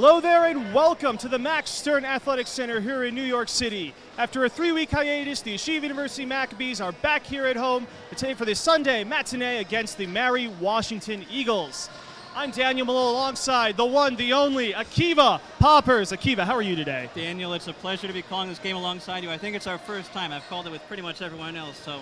Hello there and welcome to the Max Stern Athletic Center here in New York City. After a 3-week hiatus, the Yeshiva University Maccabees are back here at home today for the Sunday matinee against the Mary Washington Eagles. I'm Daniel Melool alongside the one, the only, Akiva Poppers. Akiva, how are you today? Daniel, it's a pleasure to be calling this game alongside you. I think it's our first time. I've called it with pretty much everyone else, so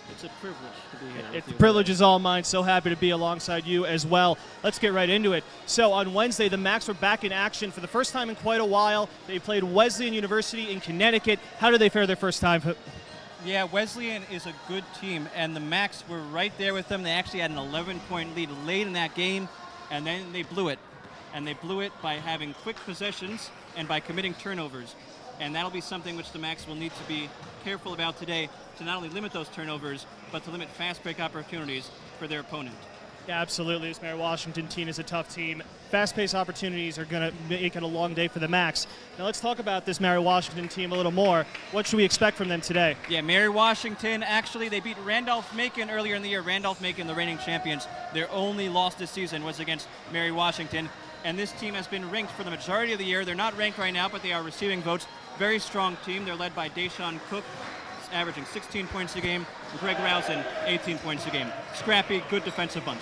it's a privilege to be here. The privilege is all mine. So happy to be alongside you as well. Let's get right into it. So on Wednesday, the Macs were back in action for the first time in quite a while. They played Wesleyan University in Connecticut. How did they fare their first time? Yeah, Wesleyan is a good team, and the Macs were right there with them. They actually had an 11-point lead late in that game, and then they blew it. And they blew it by having quick possessions and by committing turnovers. And that'll be something which the Macs will need to be careful about today to not only limit those turnovers, but to limit fast break opportunities for their opponent. Yeah, absolutely. This Mary Washington team is a tough team. Fast-paced opportunities are going to make it a long day for the Macs. Now let's talk about this Mary Washington team a little more. What should we expect from them today? Yeah, Mary Washington, actually, they beat Randolph-Macon earlier in the year. Randolph-Macon, the reigning champions. Their only loss this season was against Mary Washington. And this team has been ranked for the majority of the year. They're not ranked right now, but they are receiving votes. Very strong team. They're led by Deshaun Cook, averaging 16 points a game. Greg Rousen, 18 points a game. Scrappy, good defensive bunch.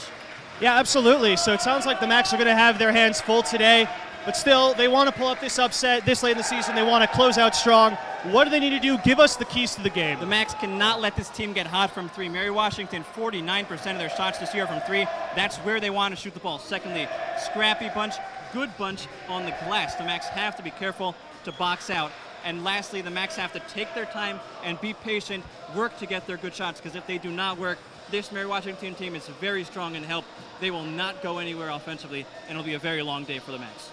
Yeah, absolutely. So it sounds like the Macs are going to have their hands full today, but still, they want to pull up this upset this late in the season. They want to close out strong. What do they need to do? Give us the keys to the game. The Macs cannot let this team get hot from three. Mary Washington, 49% of their shots this year from three. That's where they want to shoot the ball. Secondly, scrappy bunch, good bunch on the glass. The Macs have to be careful to box out. And lastly, the Macs have to take their time and be patient, work to get their good shots, because if they do not work, this Mary Washington team is very strong in help. They will not go anywhere offensively, and it'll be a very long day for the Macs.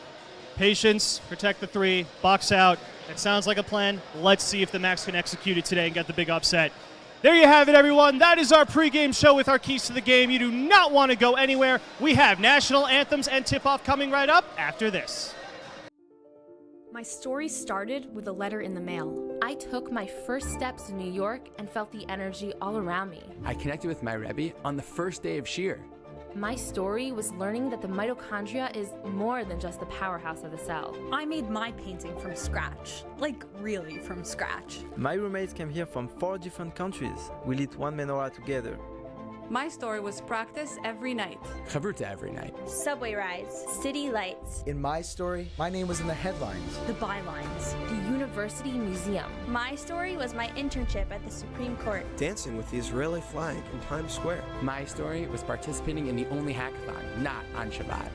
Patience, protect the three, box out. That sounds like a plan. Let's see if the Macs can execute it today and get the big upset. There you have it, everyone. That is our pregame show with our keys to the game. You do not want to go anywhere. We have national anthems and tip-off coming right up after this. My story started with a letter in the mail. I took my first steps in New York and felt the energy all around me. I connected with my Rebbe on the first day of Shir. My story was learning that the mitochondria is more than just the powerhouse of the cell. I made my painting from scratch, like really from scratch. My roommates came here from 4 different countries. We lit one menorah together. My story was practice every night. Chavruta every night. Subway rides, city lights. In my story, my name was in the headlines. The bylines. The University Museum. My story was my internship at the Supreme Court. Dancing with the Israeli flag in Times Square. My story was participating in the only hackathon, not on Shabbat.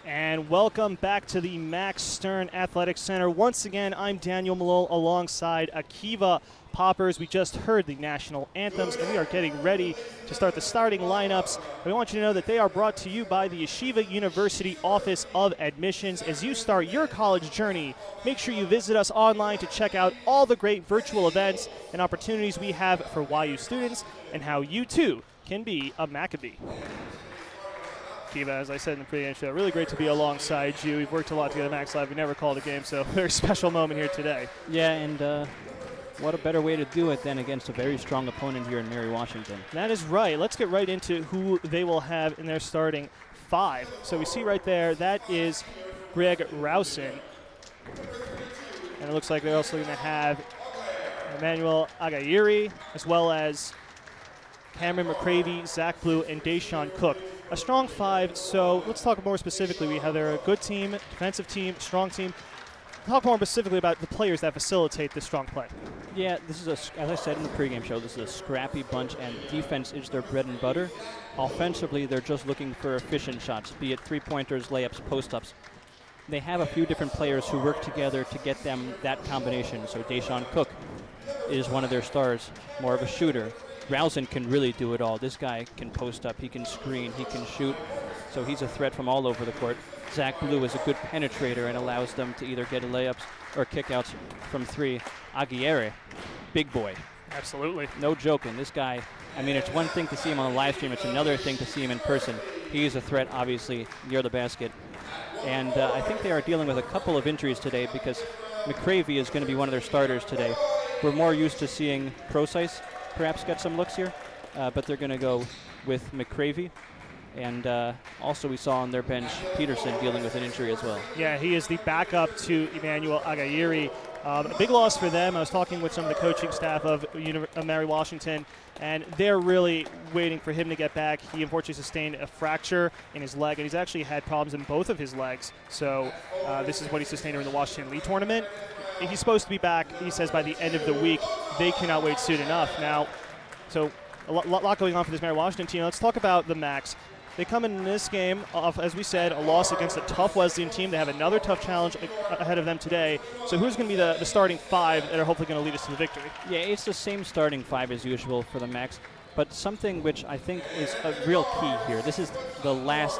And welcome back to the Max Stern Athletic Center. Once again, I'm Daniel Melool alongside Akiva Poppers. We just heard the national anthems, and we are getting ready to start the starting lineups. We want you to know that they are brought to you by the Yeshiva University Office of Admissions. As you start your college journey, make sure you visit us online to check out all the great virtual events and opportunities we have for YU students and how you, too, can be a Maccabee. As I said in the pregame show, really great to be alongside you. We've worked a lot together, Max Live. We never called a game, so very special moment here today. Yeah, and what a better way to do it than against a very strong opponent here in Mary Washington. That is right. Let's get right into who they will have in their starting five. So we see right there, that is Greg Rousen. And it looks like they're also going to have Emmanuel Agayiri, as well as Cameron McCravey, Zach Blue, and Deshaun Cook. A strong five, so let's talk more specifically. We have they're a good team, defensive team, strong team. Talk more specifically about the players that facilitate this strong play. Yeah, this is, as I said in the pregame show, this is a scrappy bunch, and defense is their bread and butter. Offensively, they're just looking for efficient shots, be it three-pointers, layups, post-ups. They have a few different players who work together to get them that combination. So Deshaun Cook is one of their stars, more of a shooter. Rousen can really do it all. This guy can post up, he can screen, he can shoot, so he's a threat from all over the court. Zach Blue is a good penetrator and allows them to either get layups or kickouts from three. Aguirre, big boy. Absolutely. No joking. This guy, I mean, it's one thing to see him on the live stream, it's another thing to see him in person. He is a threat, obviously, near the basket. And I think they are dealing with a couple of injuries today because McCravey is going to be one of their starters today. We're more used to seeing Procise perhaps get some looks here, but they're going to go with McCravey. And also we saw on their bench Peterson dealing with an injury as well. Yeah, he is the backup to Emmanuel Agayiri. A big loss for them. I was talking with some of the coaching staff of Mary Washington, and they're really waiting for him to get back. He unfortunately sustained a fracture in his leg, and he's actually had problems in both of his legs. So this is what he sustained during the Washington League tournament. He's supposed to be back, he says, by the end of the week. They cannot wait soon enough. Now, so a lot going on for this Mary Washington team. Let's talk about the Max. They come in this game off, as we said, a loss against a tough Wesleyan team. They have another tough challenge ahead of them today. So who's going to be the starting five that are hopefully going to lead us to the victory? Yeah, it's the same starting five as usual for the Max, but something which I think is a real key here. This is the last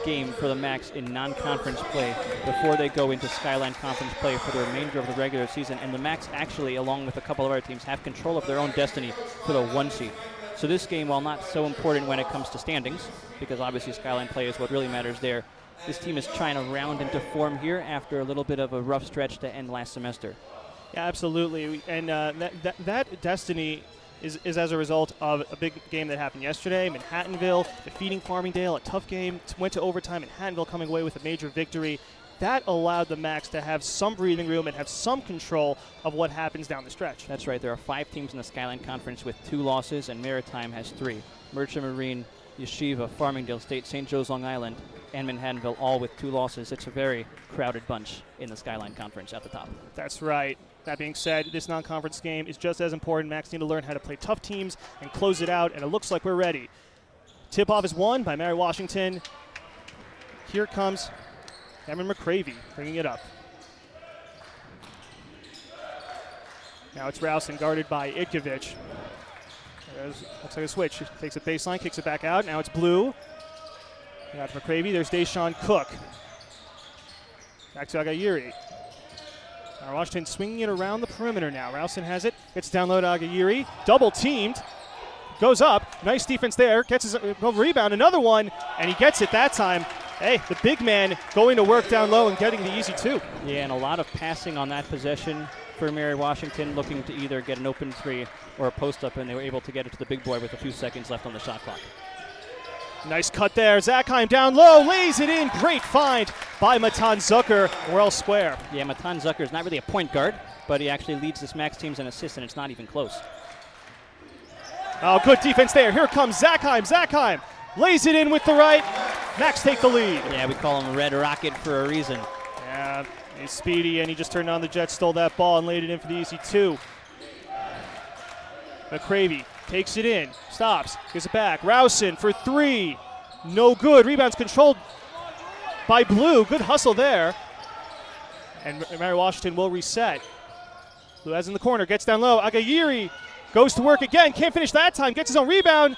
game for the Max in non-conference play before they go into Skyline Conference play for the remainder of the regular season. And the Max actually, along with a couple of other teams, have control of their own destiny for the 1 seed. So this game, while not so important when it comes to standings, because obviously Skyline play is what really matters there, this team is trying to round into form here after a little bit of a rough stretch to end last semester. Yeah, absolutely. And that destiny is as a result of a big game that happened yesterday. Manhattanville defeating Farmingdale, a tough game, went to overtime. Manhattanville coming away with a major victory. That allowed the Max to have some breathing room and have some control of what happens down the stretch. That's right. There are 5 teams in the Skyline Conference with 2 losses, and Maritime has 3. Merchant Marine, Yeshiva, Farmingdale State, St. Joe's Long Island, and Manhattanville all with 2 losses. It's a very crowded bunch in the Skyline Conference at the top. That's right. That being said, this non-conference game is just as important. Max need to learn how to play tough teams and close it out, and it looks like we're ready. Tip-off is won by Mary Washington. Here comes Cameron McCravey bringing it up. Now it's Rousen guarded by Itkovich. Looks like a switch. Takes a baseline, kicks it back out. Now it's Blue. Got McCravey. There's Deshaun Cook. Back to Agayiri. Now Washington swinging it around the perimeter now. Rousen has it. Gets down low to Agayiri. Double teamed. Goes up. Nice defense there. Gets his rebound. Another one. And he gets it that time. Hey, the big man going to work down low and getting the easy 2. Yeah, and a lot of passing on that possession for Mary Washington, looking to either get an open 3 or a post-up, and they were able to get it to the big boy with a few seconds left on the shot clock. Nice cut there. Zackheim down low, lays it in. Great find by Matan Zucker. Well square. Yeah, Matan Zucker is not really a point guard, but he actually leads this Max teams in assists, and it's not even close. Oh, good defense there. Here comes Zackheim. Zackheim lays it in with the right. Max take the lead. Yeah, we call him Red Rocket for a reason. Yeah, he's speedy, and he just turned on the jet, stole that ball, and laid it in for the easy 2. McCravey takes it in, stops, gives it back. Rousen for 3. No good. Rebounds controlled by Blue. Good hustle there. And Mary Washington will reset. Blue has in the corner, gets down low. Agayiri goes to work again. Can't finish that time. Gets his own rebound.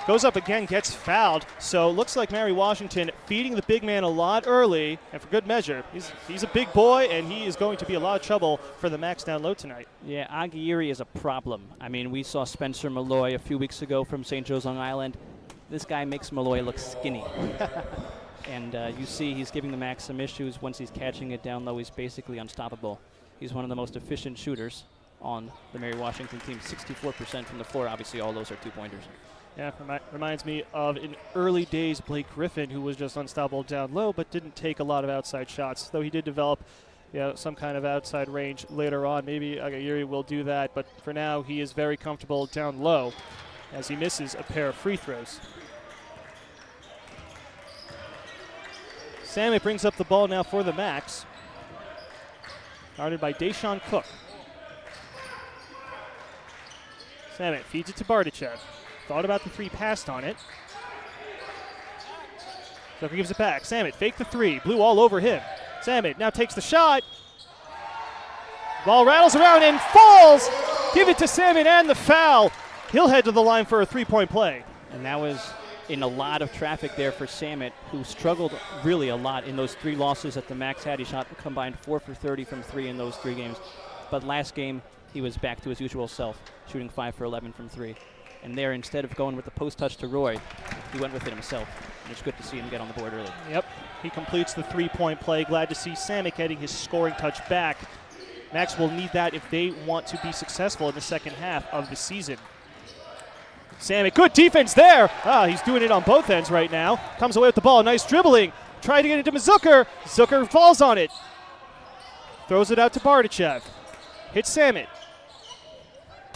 Goes up again, gets fouled. So looks like Mary Washington feeding the big man a lot early, and for good measure. He's a big boy, and he is going to be a lot of trouble for the Max down low tonight. Yeah, Agayiri is a problem. I mean, we saw Spencer Malloy a few weeks ago from St. Joe's, Long Island. This guy makes Malloy look skinny. And you see he's giving the Max some issues. Once he's catching it down low, he's basically unstoppable. He's one of the most efficient shooters on the Mary Washington team. 64% from the floor. Obviously, all those are two-pointers. Yeah, reminds me of in early days Blake Griffin, who was just unstoppable down low, but didn't take a lot of outside shots. Though he did develop, some kind of outside range later on. Maybe Agayiri will do that, but for now he is very comfortable down low as he misses a pair of free throws. Samet brings up the ball now for the Max. Guarded by Deshaun Cook. Samet feeds it to Bardichev. Thought about the three, passed on it. Zucker gives it back. Samet fake the three. Blue all over him. Samet now takes the shot. Ball rattles around and falls. Give it to Samet and the foul. He'll head to the line for a three-point play. And that was in a lot of traffic there for Samet, who struggled really a lot in those three losses that the Max had. He shot combined 4 for 30 from three in those 3 games. But last game, he was back to his usual self, shooting 5 for 11 from three. And there, instead of going with the post touch to Roy, he went with it himself. And it's good to see him get on the board early. Yep, he completes the three-point play. Glad to see Samet getting his scoring touch back. Max will need that if they want to be successful in the second half of the season. Samet, good defense there. He's doing it on both ends right now. Comes away with the ball, nice dribbling. Trying to get it to Zucker. Zucker falls on it. Throws it out to Bardichev. Hits Samet.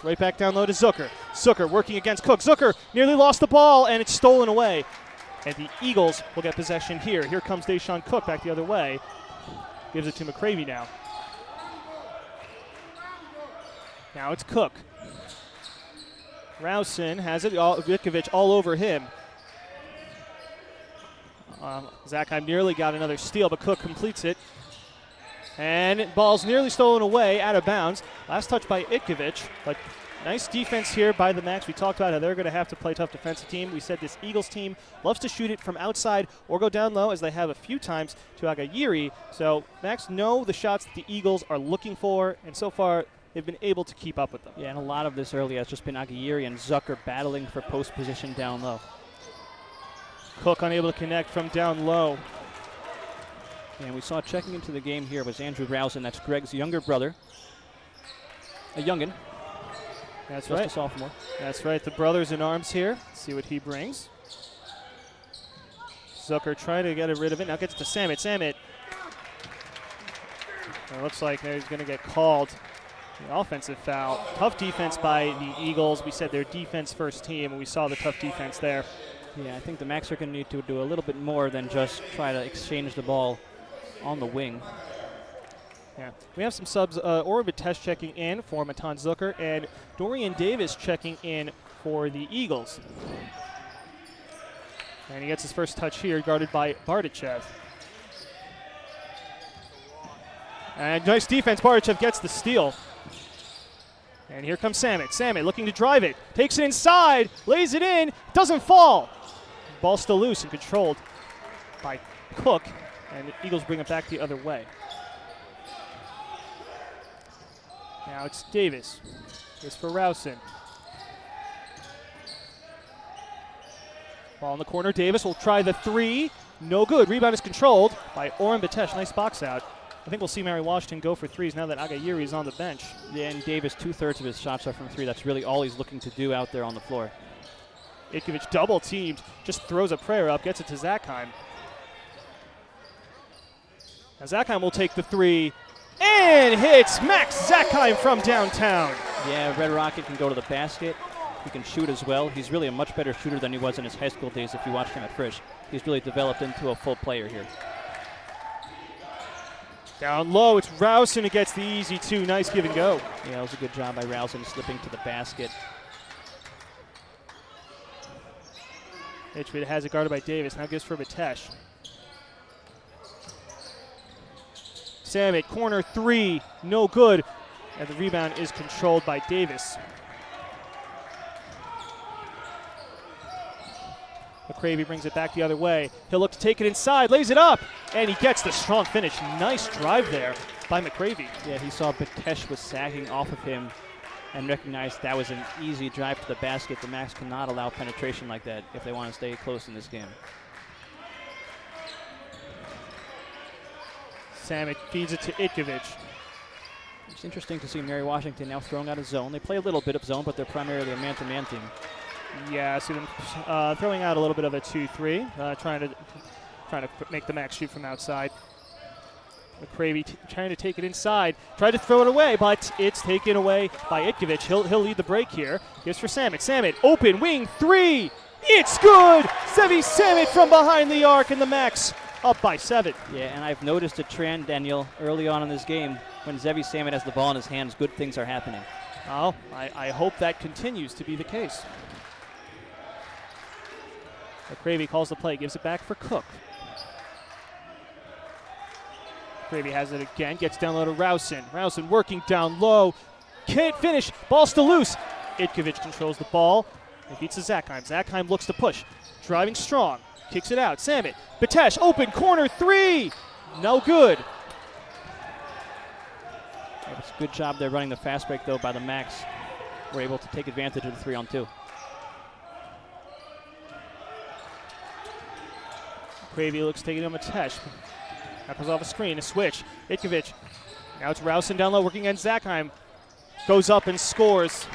Right back down low to Zucker. Zucker working against Cook. Zucker nearly lost the ball, and it's stolen away. And the Eagles will get possession here. Here comes Deshaun Cook back the other way. Gives it to McCravey now. Now it's Cook. Rausen has it. Vikovic all over him. Zakheim nearly got another steal, but Cook completes it. And ball's nearly stolen away, out of bounds. Last touch by Itkovic, but nice defense here by the Max. We talked about how they're going to have to play tough defensive team. We said this Eagles team loves to shoot it from outside or go down low, as they have a few times to Agayiri. So Max know the shots that the Eagles are looking for, and so far they've been able to keep up with them. Yeah, and a lot of this early has just been Agayiri and Zucker battling for post position down low. Cook unable to connect from down low. And we saw checking into the game here was Andrew Rausen. That's Greg's younger brother. A youngin'. That's just right. a sophomore. That's right. The brother's in arms here. Let's see what he brings. Zucker trying to get rid of it. Now gets to Samet. Samet. It looks like he's going to get called. The offensive foul. Tough defense by the Eagles. We said they're defense first team, and we saw the tough defense there. Yeah, I think the Max are going to need to do a little bit more than just try to exchange the ball on the wing. Yeah, we have some subs. Oren Vitesh checking in for Matan Zucker, and Dorian Davis checking in for the Eagles. And he gets his first touch here, guarded by Bardichev. And nice defense. Bardichev gets the steal. And here comes Samet. Samet looking to drive it. Takes it inside, lays it in, doesn't fall. Ball still loose and controlled by Cook. And the Eagles bring it back the other way. Now it's Davis. This for Rausen. Ball in the corner. Davis will try the three. No good. Rebound is controlled by Oren Batesh. Nice box out. I think we'll see Mary Washington go for threes now that Agayiri is on the bench. Yeah, and Davis, 2/3 of his shots are from three. That's really all he's looking to do out there on the floor. Itkovic double teamed. Just throws a prayer up. Gets it to Zakheim. Now Zakheim will take the three and hits Max Zakheim from downtown. Yeah, Red Rocket can go to the basket. He can shoot as well. He's really a much better shooter than he was in his high school days if you watched him at Frisch. He's really developed into a full player here. Down low, it's Rausen who gets the easy two. Nice give and go. Yeah, it was a good job by Rausen slipping to the basket. Itchwood has it guarded by Davis. Now gives for Batesh. Samet, corner three, no good. And the rebound is controlled by Davis. McCravey brings it back the other way. He'll look to take it inside, lays it up, and he gets the strong finish. Nice drive there by McCravey. Yeah, he saw Batesh was sagging off of him and recognized that was an easy drive to the basket. The Max cannot allow penetration like that if they want to stay close in this game. Samet feeds it to Itkovich. It's interesting to see Mary Washington now throwing out a zone. They play a little bit of zone, but they're primarily a man-to-man team. Yeah, I see them throwing out a little bit of a 2-3, trying to make the Max shoot from outside. McCravey trying to take it inside, tried to throw it away, but it's taken away by Itkovich. He'll lead the break here. Here's for Samet. Samet, open, wing, three. It's good! Zevi Samet from behind the arc, and the Max up by 7. Yeah, and I've noticed a trend, Daniel, early on in this game. When Zevi Samet has the ball in his hands, good things are happening. Oh, I hope that continues to be the case. McCravey calls the play, gives it back for Cook. McCravey has it again, gets down low to Rausen. Rausen working down low, can't finish, ball still loose. Itkovich controls the ball, and beats to Zakheim. Zakheim looks to push, driving strong, kicks it out. Samet, Batesh, open, corner three, no good. It's a good job there running the fast break, though, by the Max. We're able to take advantage of the 3-on-2. McCravey looks taking on Batesh. That comes off a screen, a switch. Itkovich. Now it's Rausen down low, working against Zakheim. Goes up and scores.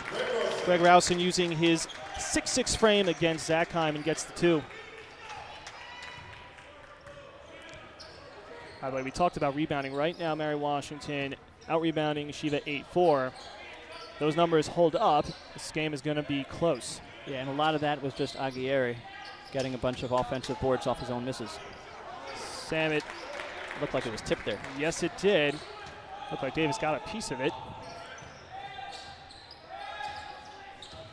Greg Rausen using his 6'6" frame against Zakheim and gets the 2. By the way, we talked about rebounding. Right now, Mary Washington out-rebounding Yeshiva 8-4. Those numbers hold up. This game is going to be close. Yeah, and a lot of that was just Aguirre getting a bunch of offensive boards off his own misses. Samet. Looked like it was tipped there. Yes, it did. Looked like Davis got a piece of it.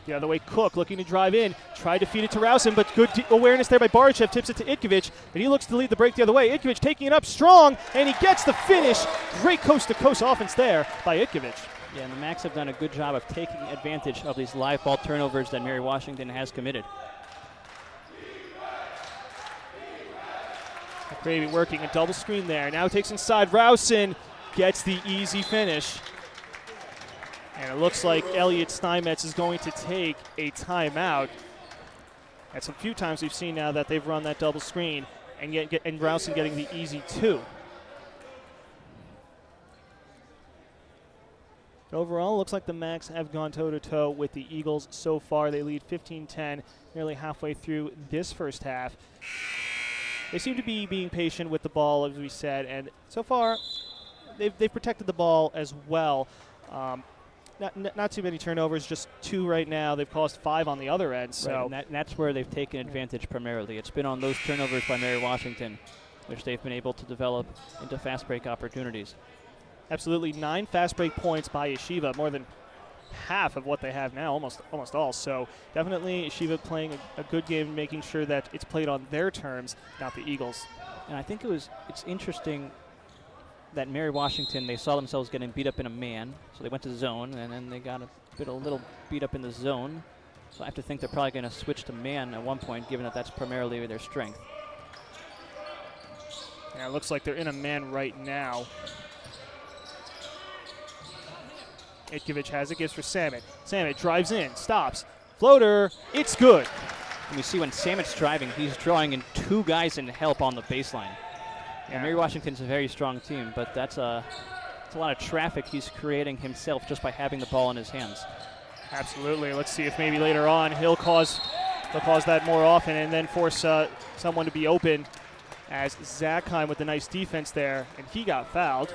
The other way, Cook looking to drive in. Tried to feed it to Rausen, but good awareness there by Barachev. Tips it to Itkovich, and he looks to lead the break the other way. Itkovich taking it up strong, and he gets the finish. Great coast-to-coast offense there by Itkovich. Yeah, and the Max have done a good job of taking advantage of these live ball turnovers that Mary Washington has committed. McCravey working a double screen there. Now takes inside. Rausen gets the easy finish. And it looks like Elliot Steinmetz is going to take a timeout. That's a few times we've seen now that they've run that double screen and Rausen getting the easy 2. Overall, looks like the Max have gone toe-to-toe with the Eagles so far. They lead 15-10 nearly halfway through this first half. They seem to be being patient with the ball, as we said, and so far they've protected the ball as well. Not too many turnovers, just 2 right now. They've caused 5 on the other end. So right, and that's where they've taken advantage primarily. It's been on those turnovers by Mary Washington, which they've been able to develop into fast break opportunities. Absolutely, 9 fast break points by Yeshiva, more than half of what they have now, almost all. So definitely Yeshiva playing a good game, making sure that it's played on their terms, not the Eagles. And I think it's interesting that Mary Washington, they saw themselves getting beat up in a man, so they went to zone, and then they got a little beat up in the zone. So I have to think they're probably going to switch to man at one point, given that that's primarily their strength. Yeah, it looks like they're in a man right now. Itkovich has it, gives for Samet. Samet drives in, stops, floater, it's good. And we see when Samet's driving, he's drawing in 2 guys in help on the baseline. Yeah. And Mary Washington's a very strong team, but that's a lot of traffic he's creating himself just by having the ball in his hands. Absolutely. Let's see if maybe later on he'll cause that more often and then force someone to be open, as Zakheim with the nice defense there, and he got fouled.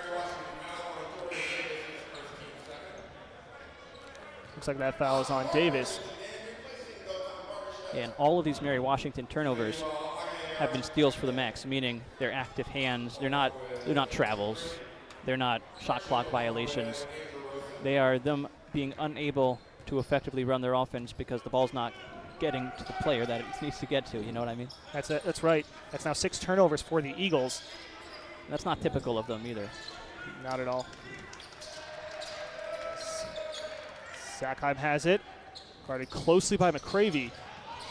Looks like that foul is on Davis. And all of these Mary Washington turnovers have been steals for the Max, meaning they're active hands. They're not travels. They're not shot clock violations. They are them being unable to effectively run their offense because the ball's not getting to the player that it needs to get to. You know what I mean? That's right. That's now 6 turnovers for the Eagles. That's not typical of them either. Not at all. Sackheim has it. Guarded closely by McCravey.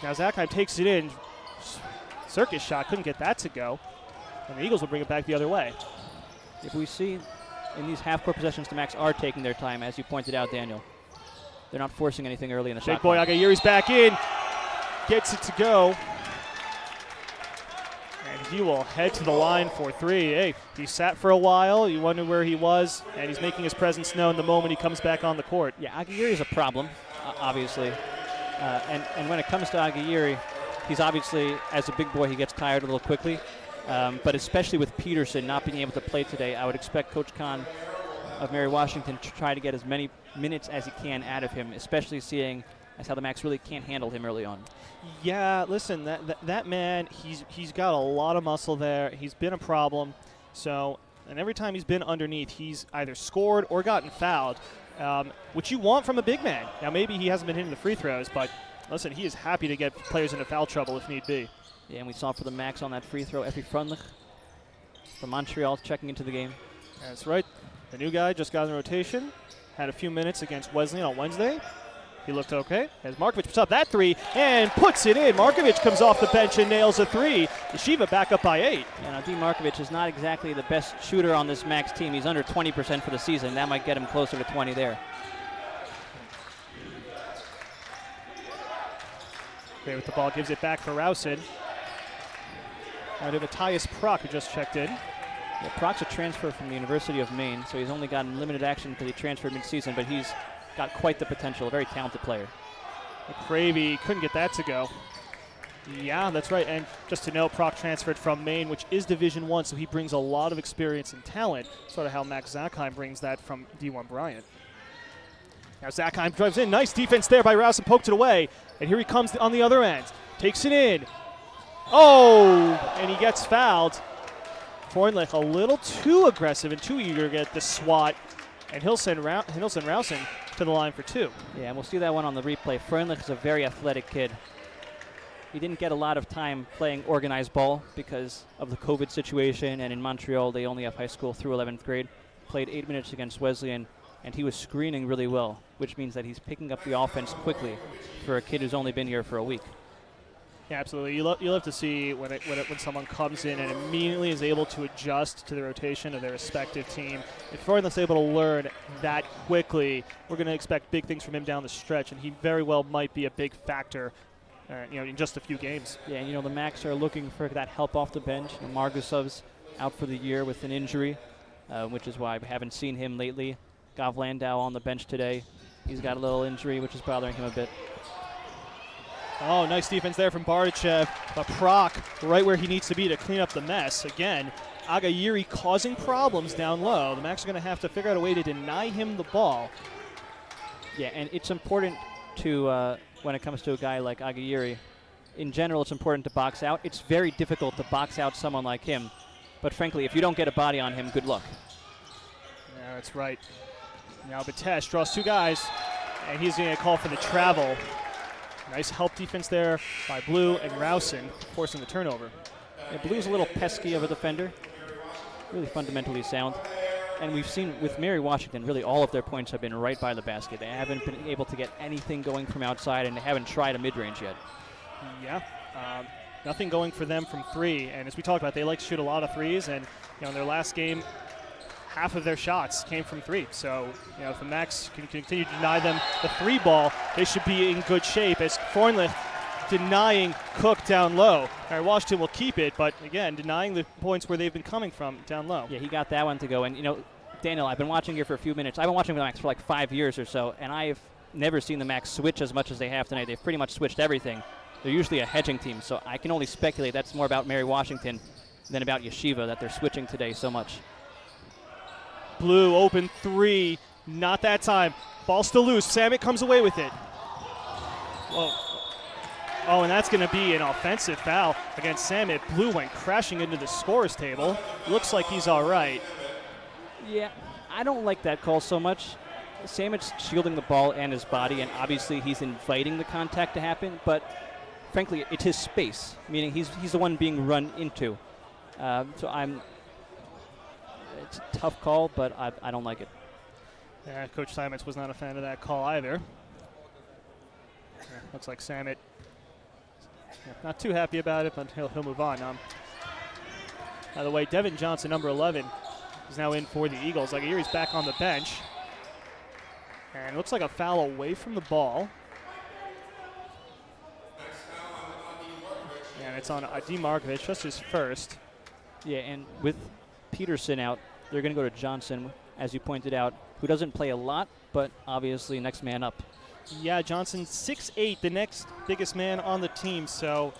Now Sackheim takes it in. Circus shot, couldn't get that to go. And the Eagles will bring it back the other way. If we see in these half-court possessions, the Macs are taking their time, as you pointed out, Daniel. They're not forcing anything early in the shot. Big boy Agayuri's back in. Gets it to go. And he will head to the line for three. Hey, he sat for a while. You wonder where he was. And he's making his presence known the moment he comes back on the court. Yeah, Agayuri is a problem, obviously. And when it comes to Agayuri, he's obviously, as a big boy, he gets tired a little quickly. But especially with Peterson not being able to play today, I would expect Coach Kahn of Mary Washington to try to get as many minutes as he can out of him, especially seeing as how the Macs really can't handle him early on. Yeah, listen, that man, he's got a lot of muscle there. He's been a problem. So, and every time he's been underneath, he's either scored or gotten fouled, which you want from a big man. Now, maybe he hasn't been hitting the free throws, but listen, he is happy to get players into foul trouble if need be. Yeah, and we saw for the Macs on that free throw, Effie Freundlich from Montreal checking into the game. That's right. The new guy just got in the rotation, had a few minutes against Wesleyan on Wednesday. He looked okay. As Markovic puts up that three and puts it in. Markovic comes off the bench and nails a three. Yeshiva back up by 8. Yeah, now D. Markovic is not exactly the best shooter on this Macs team. He's under 20% for the season. That might get him closer to 20 there. Gray with the ball, gives it back for Rausen. Now to Matthias Prock, who just checked in. Yeah, Prock's a transfer from the University of Maine, so he's only gotten limited action because he transferred mid-season, but he's got quite the potential, a very talented player. McCravey couldn't get that to go. Yeah, that's right. And just to note, Prock transferred from Maine, which is Division I, so he brings a lot of experience and talent, sort of how Max Zackheim brings that from D1 Bryant. Now Zackheim drives in. Nice defense there by Rouse and poked it away. And here he comes on the other end. Takes it in. Oh, and he gets fouled. Freundlich a little too aggressive and too eager to get the swat. And he'll send Rausen to the line for 2. Yeah, and we'll see that one on the replay. Freundlich is a very athletic kid. He didn't get a lot of time playing organized ball because of the COVID situation, and in Montreal they only have high school through 11th grade. Played 8 minutes against Wesleyan, and he was screening really well, which means that he's picking up the offense quickly for a kid who's only been here for a week. Yeah, absolutely. You love to see when someone comes in and immediately is able to adjust to the rotation of their respective team. If Freundlich's able to learn that quickly, we're going to expect big things from him down the stretch, and he very well might be a big factor in just a few games. Yeah, and the Macs are looking for that help off the bench. Margusov's out for the year with an injury, which is why we haven't seen him lately. Gav Landau on the bench today. He's got a little injury, which is bothering him a bit. Oh, nice defense there from Bardachev, but Prock right where he needs to be to clean up the mess. Again, Agayuri causing problems down low. The Macs are going to have to figure out a way to deny him the ball. Yeah, and it's important to, when it comes to a guy like Agayuri, in general it's important to box out. It's very difficult to box out someone like him, but frankly, if you don't get a body on him, good luck. Yeah, that's right. Now Batesh draws 2 guys, and he's going to call for the travel. Nice help defense there by Blue and Rausen, forcing the turnover. Yeah, Blue's a little pesky of a defender, really fundamentally sound. And we've seen with Mary Washington, really all of their points have been right by the basket. They haven't been able to get anything going from outside, and they haven't tried a mid-range yet. Yeah, nothing going for them from 3. And as we talked about, they like to shoot a lot of threes, and in their last game, half of their shots came from 3. So, if the Macs can continue to deny them the 3 ball, they should be in good shape, as Freundlich denying Cook down low. All right, Washington will keep it, but again, denying the points where they've been coming from down low. Yeah, he got that one to go. And, Daniel, I've been watching here for a few minutes. I've been watching the Macs for like 5 years or so, and I've never seen the Macs switch as much as they have tonight. They've pretty much switched everything. They're usually a hedging team, so I can only speculate that's more about Mary Washington than about Yeshiva, that they're switching today so much. Blue open 3, not that time. Ball still loose. Samet comes away with it. Whoa. Oh, and that's going to be an offensive foul against Samet. Blue went crashing into the scorer's table. Looks like he's all right. Yeah, I don't like that call so much. Samet's shielding the ball and his body, and obviously he's inviting the contact to happen, but frankly, it's his space, meaning he's the one being run into. So It's a tough call, but I don't like it. Yeah, Coach Simons was not a fan of that call either. Looks like Samet not too happy about it, but he'll move on. By the way, Devin Johnson, number 11, is now in for the Eagles. Like here, he's back on the bench. And it looks like a foul away from the ball. And it's on Adi Markovic, just his first. Yeah, and with Peterson out, they're going to go to Johnson, as you pointed out, who doesn't play a lot, but obviously next man up. Yeah, Johnson 6'8", the next biggest man on the team, so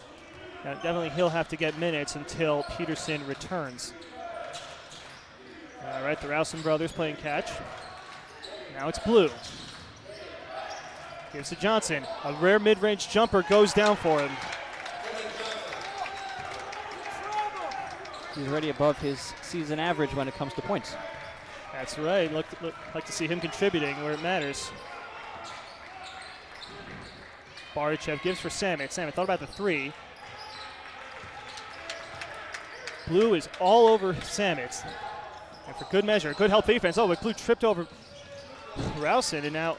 definitely he'll have to get minutes until Peterson returns. All right, the Rowson brothers playing catch. Now it's Blue. Gives to Johnson. A rare mid-range jumper goes down for him. He's already above his season average when it comes to points. That's right. Look like to see him contributing where it matters. Bardachev gives for Samet. Samet thought about the three. Blue is all over Samet. And for good measure, good help defense. Oh, but Blue tripped over Rowson, and now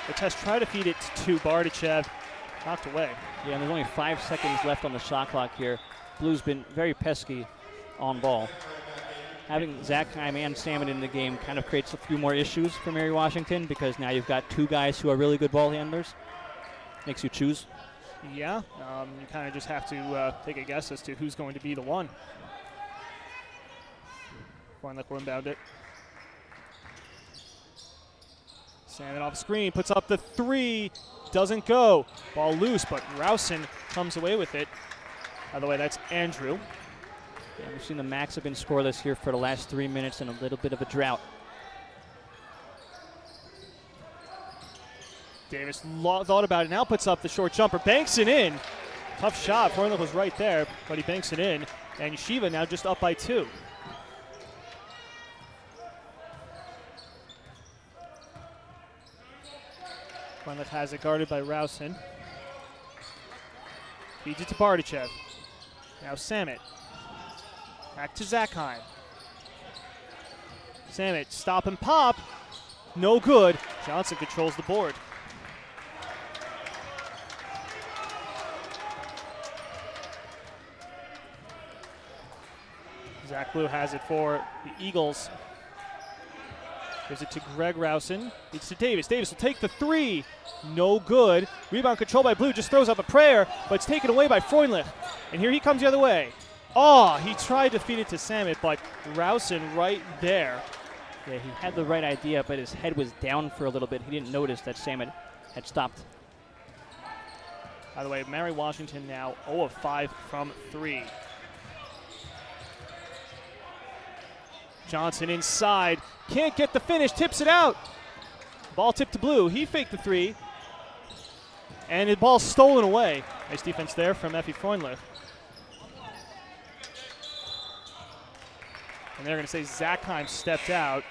the test tried to feed it to Bardachev. Knocked away. Yeah, and there's only 5 seconds left on the shot clock here. Blue's been very pesky on ball. Having Zach Heim and Samet in the game kind of creates a few more issues for Mary Washington because now you've got two guys who are really good ball handlers. Makes you choose. Yeah, you kind of just have to take a guess as to who's going to be the one. Freundlich will inbound it. Samet off screen, puts up the three, doesn't go. Ball loose, but Rowson comes away with it. By the way, that's Andrew. Yeah, we've seen the Macs have been scoreless here for the last 3 minutes and a little bit of a drought. Davis thought about it, now puts up the short jumper, banks it in. Tough shot, Freundlich was right there, but he banks it in. And Yeshiva now just up by 2. Freundlich has it guarded by Rowson. Feeds it to Bardachev. Now Samet. Back to Zakheim. Samet, stop and pop. No good. Johnson controls the board. Zach Blue has it for the Eagles. Gives it to Greg Rowson. It's to Davis. Davis will take the three. No good. Rebound control by Blue. Just throws up a prayer, but it's taken away by Freundlich. And here he comes the other way. Oh, he tried to feed it to Samet, but Rowson right there. Yeah, he had the right idea, but his head was down for a little bit. He didn't notice that Samet had stopped. By the way, Mary Washington now 0 of 5 from 3. Johnson inside. Can't get the finish. Tips it out. Ball tipped to Blue. He faked the three. And the ball stolen away. Nice defense there from Effie Freundlich. And they're going to say Zakheim stepped out.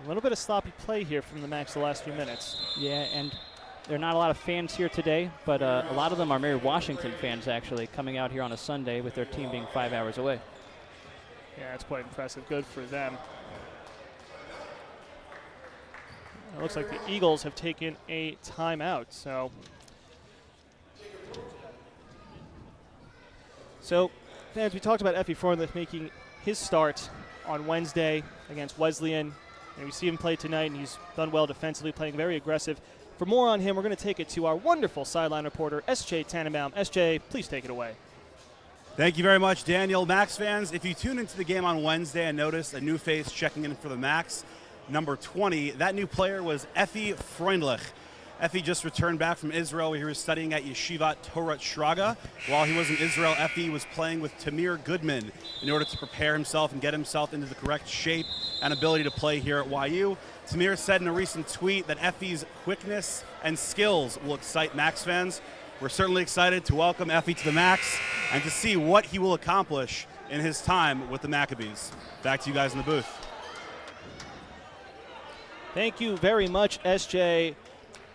A little bit of sloppy play here from the Macs the last few minutes. Yeah, and there are not a lot of fans here today, but a lot of them are Mary Washington fans, actually, coming out here on a Sunday with their team being 5 hours away. Yeah, it's quite impressive. Good for them. It looks like the Eagles have taken a timeout. So, fans, we talked about Effie Freundlich making his start on Wednesday against Wesleyan. And we see him play tonight, and he's done well defensively, playing very aggressive. For more on him, we're going to take it to our wonderful sideline reporter, S.J. Tannenbaum. S.J., please take it away. Thank you very much, Daniel. Max fans, if you tune into the game on Wednesday and noticed a new face checking in for the Macs, number 20, that new player was Effie Freundlich. Effie just returned back from Israel, where he was studying at Yeshiva Torah Shraga. While he was in Israel, Effie was playing with Tamir Goodman in order to prepare himself and get himself into the correct shape and ability to play here at YU. Tamir said in a recent tweet that Effie's quickness and skills will excite Macs fans. We're certainly excited to welcome Effie to the Macs and to see what he will accomplish in his time with the Maccabees. Back to you guys in the booth. Thank you very much, SJ.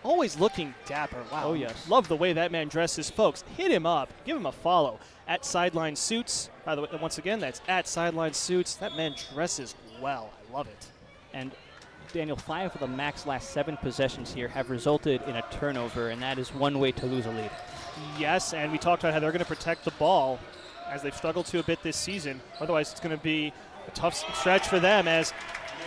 always looking dapper. Wow. Oh, yes. Love the way that man dresses. Folks, hit him up. Give him a follow at Sideline Suits. By the way, once again, that's at Sideline Suits. That man dresses well. I love it. And Daniel, 5 of the Mac's last 7 possessions here have resulted in a turnover, and that is one way to lose a lead. Yes, and we talked about how they're going to protect the ball as they've struggled to a bit this season. Otherwise, it's going to be a tough stretch for them as,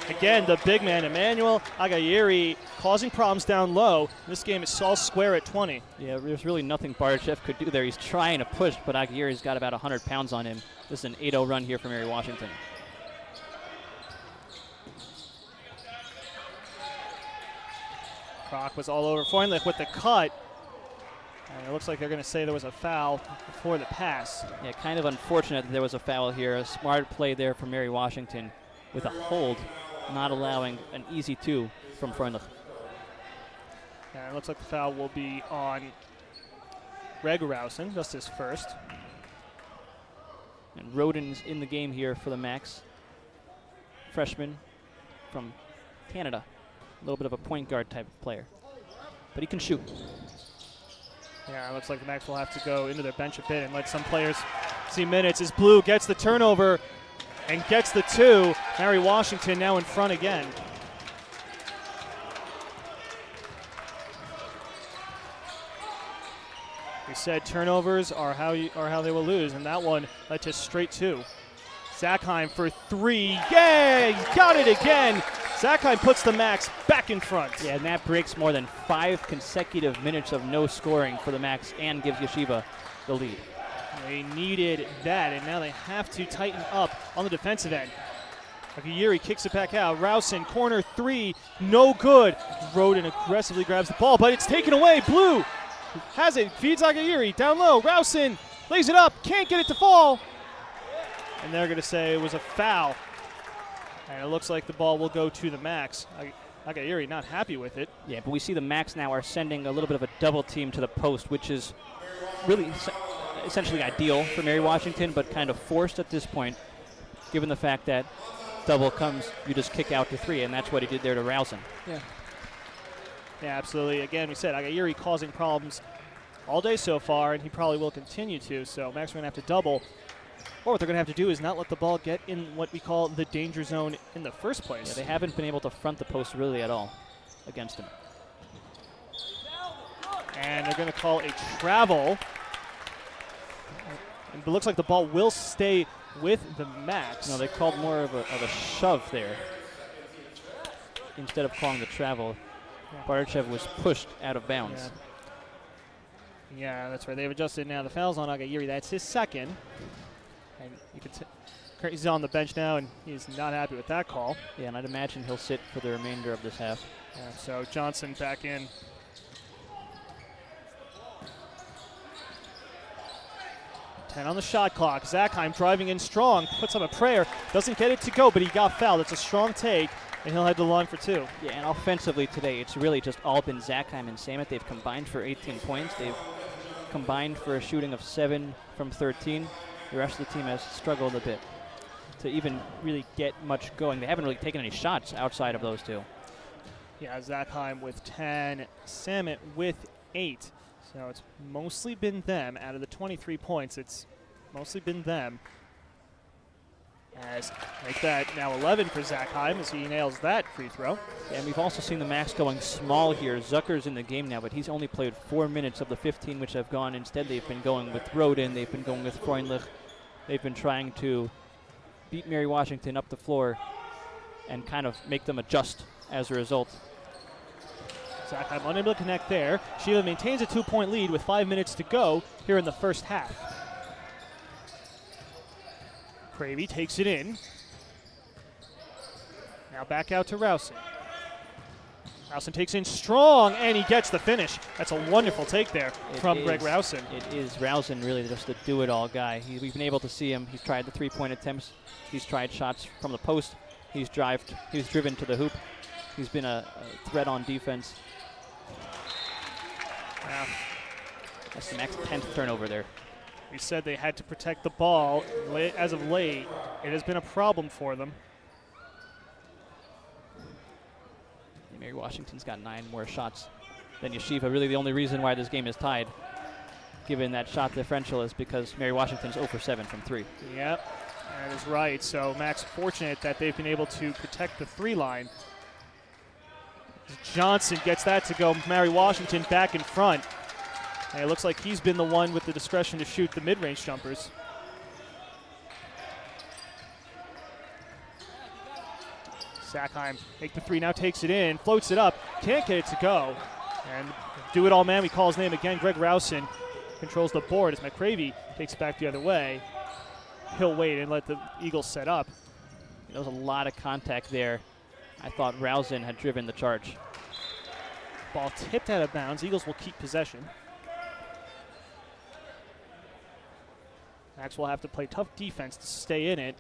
again, the big man, Emmanuel Agayiri, causing problems down low. This game is all square at 20. Yeah, there's really nothing Bardashev could do there. He's trying to push, but Agayiri's got about 100 pounds on him. This is an 8-0 run here for Mary Washington. Kroc was all over Freundlich with the cut. And it looks like they're going to say there was a foul before the pass. Yeah, kind of unfortunate that there was a foul here. A smart play there from Mary Washington with a hold, not allowing an easy 2 from Freundlich. And it looks like the foul will be on Greg Rausen, just his first. And Roden's in the game here for the Macs. Freshman from Canada. A little bit of a point guard type of player. But he can shoot. Yeah, it looks like the Macs will have to go into their bench a bit and let some players see minutes as Blue gets the turnover and gets the 2. Mary Washington now in front again. We said turnovers are how they will lose, and that one led to straight 2. Zachheim for 3. Yay! Got it again! Zachheim puts the Macs back in front. Yeah, and that breaks more than 5 consecutive minutes of no scoring for the Macs and gives Yeshiva the lead. They needed that, and now they have to tighten up on the defensive end. Agayiri kicks it back out. Rausen, corner 3, no good. Roden aggressively grabs the ball, but it's taken away. Blue has it, feeds Agayiri, down low. Rausen lays it up, can't get it to fall. And they're going to say it was a foul. And it looks like the ball will go to the Macs. Agayiri not happy with it. Yeah, but we see the Macs now are sending a little bit of a double team to the post, which is really essentially ideal for Mary Washington, but kind of forced at this point, given the fact that double comes, you just kick out to 3, and that's what he did there to Rausen. Yeah. Yeah, absolutely. Again, we said Agayiri causing problems all day so far, and he probably will continue to, so Macs are going to have to double. Or what they're going to have to do is not let the ball get in what we call the danger zone in the first place. Yeah, they haven't been able to front the post really at all against him. And they're going to call a travel. And it looks like the ball will stay with the Macs. No, they called more of a shove there instead of calling the travel. Yeah. Bardashev was pushed out of bounds. Yeah, that's right. They've adjusted now. The foul's on Agayiri. That's his second. And you can he's on the bench now, and he's not happy with that call. Yeah, and I'd imagine he'll sit for the remainder of this half. Yeah, so Johnson back in. Ten on the shot clock. Zachheim driving in strong, puts up a prayer, doesn't get it to go, but he got fouled. It's a strong take, and he'll head to the line for 2. Yeah, and offensively today, it's really just all been Zachheim and Samet. They've combined for 18 points. They've combined for a shooting of 7 from 13. The rest of the team has struggled a bit to even really get much going. They haven't really taken any shots outside of those 2. Yeah, Zachheim with 10, Samet with 8. So it's mostly been them. Out of the 23 points, it's mostly been them. As make that now 11 for Zachheim as he nails that free throw. Yeah, and we've also seen the Macs going small here. Zucker's in the game now, but he's only played 4 minutes of the 15 which have gone. Instead, they've been going with Roden. They've been going with Freundlich. They've been trying to beat Mary Washington up the floor and kind of make them adjust as a result. Zachheim unable to connect there. Yeshiva maintains a 2-point lead with 5 minutes to go here in the first half. Cravey takes it in. Now back out to Rausen. Rausen takes in strong, and he gets the finish. That's a wonderful take there from Greg Rausen. It is Rausen really just a do-it-all guy. We've been able to see him. He's tried the 3-point attempts. He's tried shots from the post. He's driven to the hoop. He's been a threat on defense. Wow. That's the Macs' 10th turnover there. We said they had to protect the ball. As of late, it has been a problem for them. Mary Washington's got 9 more shots then Yeshiva, really the only reason why this game is tied, given that shot differential, is because Mary Washington's 0 for 7 from 3. Yep, that is right. So Max fortunate that they've been able to protect the 3 line. Johnson gets that to go. Mary Washington back in front. And it looks like he's been the one with the discretion to shoot the mid-range jumpers. Sackheim make the 3, now takes it in, floats it up, can't get it to go. And do it all man, we call his name again. Greg Rousen controls the board as McCravey takes it back the other way. He'll wait and let the Eagles set up. There was a lot of contact there. I thought Rousen had driven the charge. Ball tipped out of bounds. Eagles will keep possession. Max will have to play tough defense to stay in it.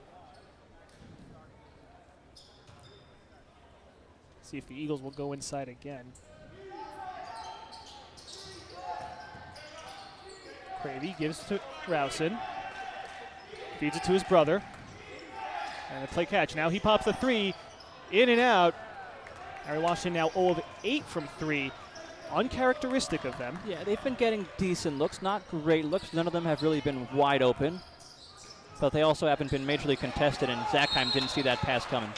See if the Eagles will go inside again. Cravey gives to Rousen. Feeds it to his brother. And a play catch. Now he pops the 3. In and out. Mary Washington now 0 of 8 from 3. Uncharacteristic of them. Yeah, they've been getting decent looks, not great looks. None of them have really been wide open. But they also haven't been majorly contested, and Sackheim didn't see that pass coming.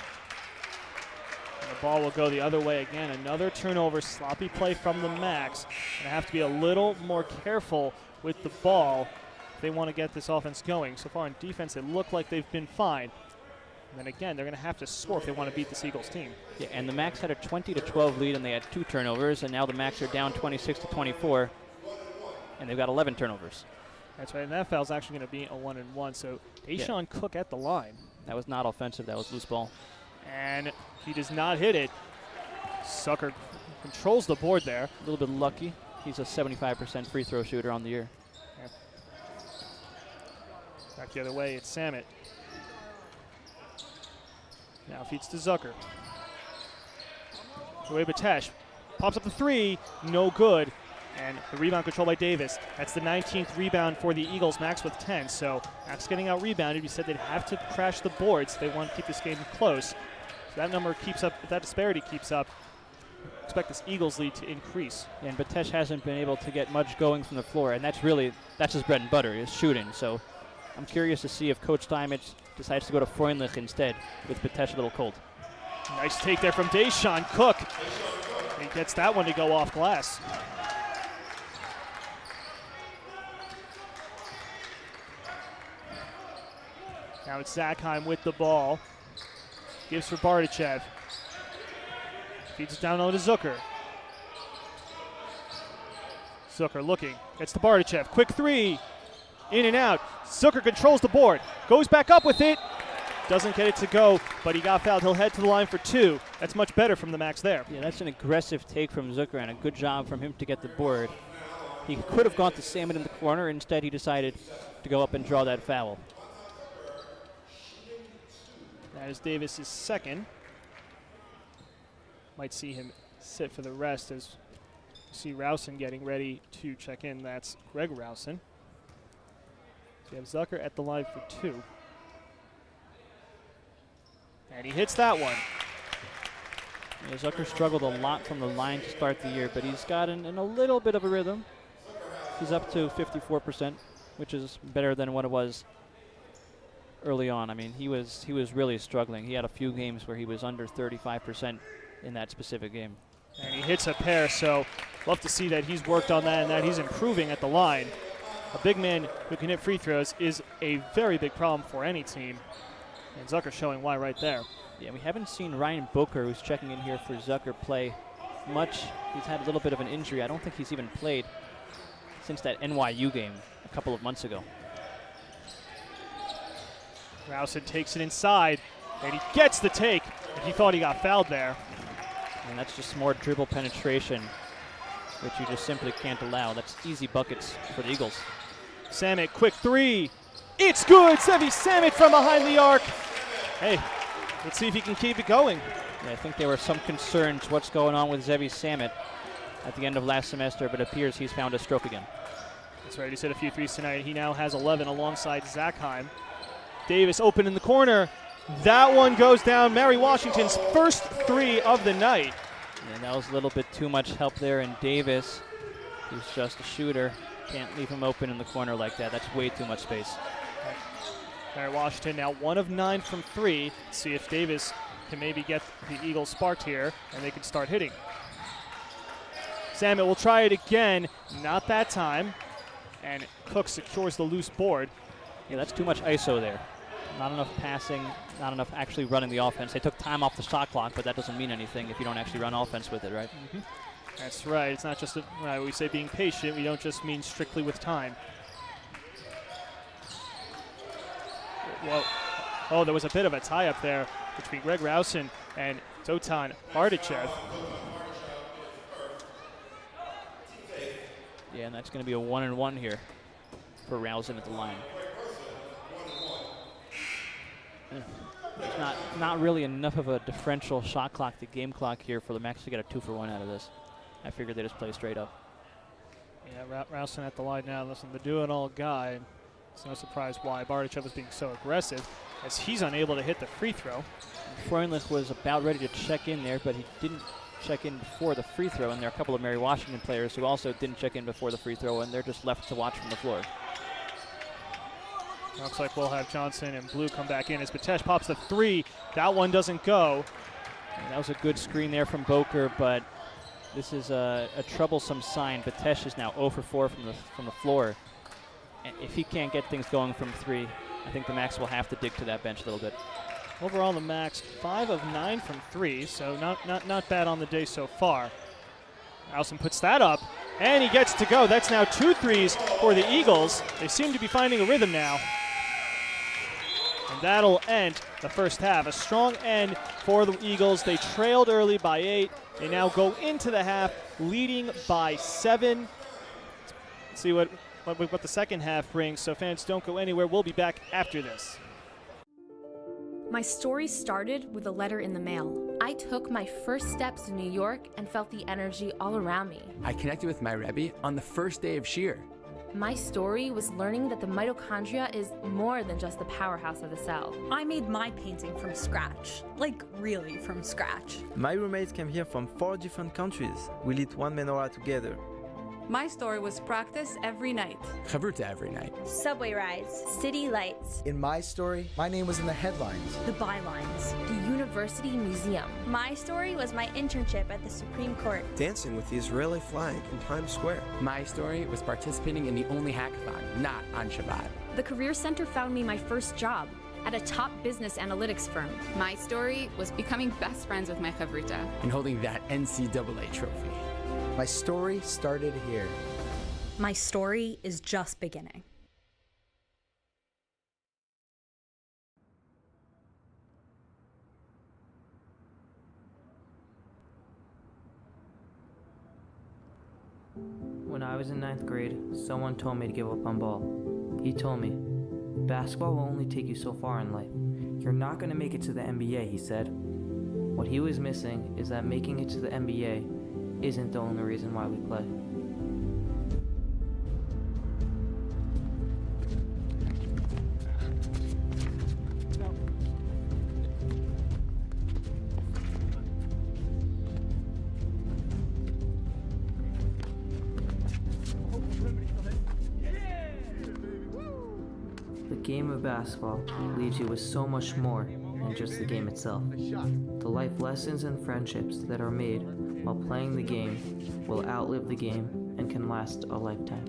And the ball will go the other way again. Another turnover, sloppy play from the Max. And have to be a little more careful with the ball if they want to get this offense going. So far on defense, it looked like they've been fine. And then again, they're going to have to score if they want to beat this Eagles team. Yeah, and the Max had a 20-12 lead, and they had 2 turnovers, and now the Max are down 26-24, and they've got 11 turnovers. That's right, and that foul's actually going to be a 1-and-1. So Deshaun Cook at the line. That was not offensive. That was loose ball. And he does not hit it. Zucker controls the board there. A little bit lucky. He's a 75% free throw shooter on the year. Yeah. Back the other way, it's Samet. Now feeds to Zucker. Away Batesh. Pops up the 3. No good. And the rebound controlled by Davis. That's the 19th rebound for the Eagles. Max with 10. So Max getting out rebounded. We said they'd have to crash the boards. They want to keep this game close. So that number keeps up. If that disparity keeps up, expect this Eagles lead to increase. Yeah, and Batesh hasn't been able to get much going from the floor, and that's his bread and butter, is shooting. So I'm curious to see if Coach Steinmetz decides to go to Freundlich instead, with Batesh a little cold. Nice take there from Deshaun Cook. He gets that one to go off glass. Now it's Sackheim with the ball. Gives for Bardachev. Feeds it down low to Zucker. Zucker looking. Gets to Bardachev. Quick 3. In and out. Zucker controls the board. Goes back up with it. Doesn't get it to go, but he got fouled. He'll head to the line for 2. That's much better from the Max there. Yeah, that's an aggressive take from Zucker, and a good job from him to get the board. He could have gone to Samet in the corner. Instead, he decided to go up and draw that foul. That is Davis's second. Might see him sit for the rest as you see Rousen getting ready to check in. That's Greg Rousen. So you have Zucker at the line for 2. And he hits that one. Yeah, Zucker struggled a lot from the line to start the year, but he's gotten in a little bit of a rhythm. He's up to 54%, which is better than what it was early on. I mean, he was really struggling. He had a few games where he was under 35% in that specific game. And he hits a pair, so love to see that he's worked on that and that he's improving at the line. A big man who can hit free throws is a very big problem for any team. And Zucker showing why right there. Yeah, we haven't seen Ryan Boker, who's checking in here for Zucker, play much. He's had a little bit of an injury. I don't think he's even played since that NYU game a couple of months ago. Rousen takes it inside, and he gets the take. And he thought he got fouled there. And that's just more dribble penetration, which you just simply can't allow. That's easy buckets for the Eagles. Samet, quick 3. It's good! Zevi Samet from behind the arc. Hey, let's see if he can keep it going. Yeah, I think there were some concerns what's going on with Zevi Samet at the end of last semester, but it appears he's found a stroke again. That's right, he's hit a few threes tonight. He now has 11 alongside Sackheim. Davis open in the corner. That one goes down. Mary Washington's first 3 of the night. And that was a little bit too much help there, and Davis, who's just a shooter, can't leave him open in the corner like that. That's way too much space. Mary Washington now 1 of 9 from 3. See if Davis can maybe get the Eagles sparked here, and they can start hitting. Samet will try it again, not that time, and Cook secures the loose board. Yeah, that's too much ISO there. Not enough passing, not enough actually running the offense. They took time off the shot clock, but that doesn't mean anything if you don't actually run offense with it, right? Mm-hmm. That's right. It's not just, we say being patient, we don't just mean strictly with time. Whoa. Oh, there was a bit of a tie-up there between Greg Rausen and Dotan Hardichev. Yeah, and that's going to be a 1-and-1 here for Rausen at the line. There's not really enough of a differential shot clock to game clock here for the Max to get a 2-for-1 out of this. I figured they just play straight up. Yeah, Rausen at the line now. Listen, the do-it-all guy. It's no surprise why Bardichev was being so aggressive, as he's unable to hit the free throw. Freundlich was about ready to check in there, but he didn't check in before the free throw, and there are a couple of Mary Washington players who also didn't check in before the free throw, and they're just left to watch from the floor. Looks like we'll have Johnson and Blue come back in as Batesh pops the 3. That one doesn't go. And that was a good screen there from Boker, but this is a troublesome sign. Batesh is now 0 for 4 from the floor. And if he can't get things going from 3, I think the Max will have to dig to that bench a little bit. Overall, the Max 5 of 9 from 3, so not bad on the day so far. Rausen puts that up, and he gets to go. That's now 2 threes for the Eagles. They seem to be finding a rhythm now. And that'll end the first half. A strong end for the Eagles. They trailed early by 8. They now go into the half leading by 7. Let's see what the second half brings. So fans, don't go anywhere. We'll be back after this. My story started with a letter in the mail. I took my first steps in New York and felt the energy all around me. I connected with my Rebbe on the first day of Shir. My story was learning that the mitochondria is more than just the powerhouse of the cell. I made my painting from scratch, like really from scratch. My roommates came here from 4 different countries. We lit 1 menorah together. My story was practice every night. Chavruta every night. Subway rides, city lights. In my story, my name was in the headlines. The bylines. The University Museum. My story was my internship at the Supreme Court. Dancing with the Israeli flag in Times Square. My story was participating in the only hackathon, not on Shabbat. The Career Center found me my first job at a top business analytics firm. My story was becoming best friends with my chavruta. And holding that NCAA trophy. My story started here. My story is just beginning. When I was in 9th grade, someone told me to give up on ball. He told me, basketball will only take you so far in life. You're not going to make it to the NBA, he said. What he was missing is that making it to the NBA isn't the only reason why we play. The game of basketball leaves you with so much more than just the game itself. The life lessons and friendships that are made while playing the game will outlive the game and can last a lifetime.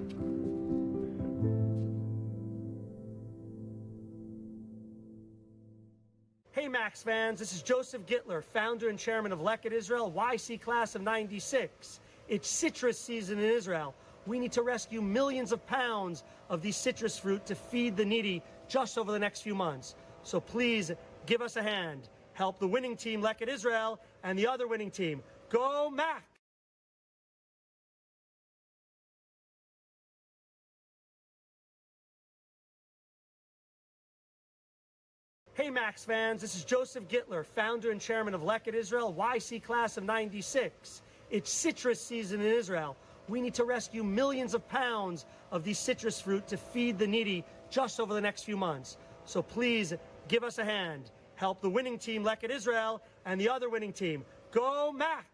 Hey Max fans, this is Joseph Gittler, founder and chairman of Leket Israel, YC class of 96. It's citrus season in Israel. We need to rescue millions of pounds of these citrus fruit to feed the needy just over the next few months. So please give us a hand. Help the winning team, Leket Israel, and the other winning team. Go Mac! Hey Max fans, this is Joseph Gittler, founder and chairman of Leket Israel, YC class of 96. It's citrus season in Israel. We need to rescue millions of pounds of these citrus fruit to feed the needy just over the next few months. So please give us a hand. Help the winning team, Leket Israel, and the other winning team. Go Mac!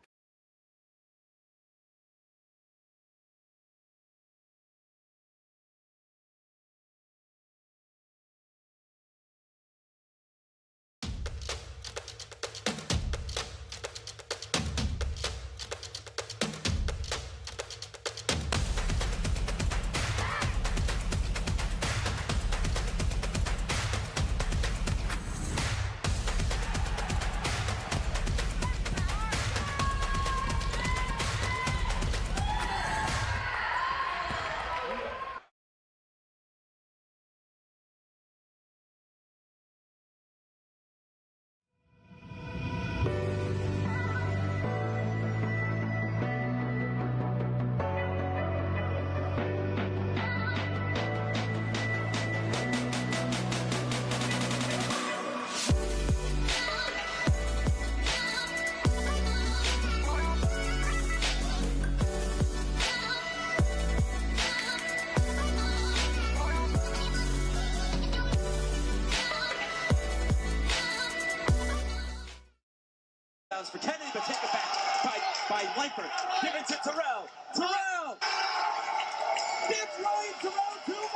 Langford. Given to Terrell. Terrell! Gets Ryan Terrell 2 more!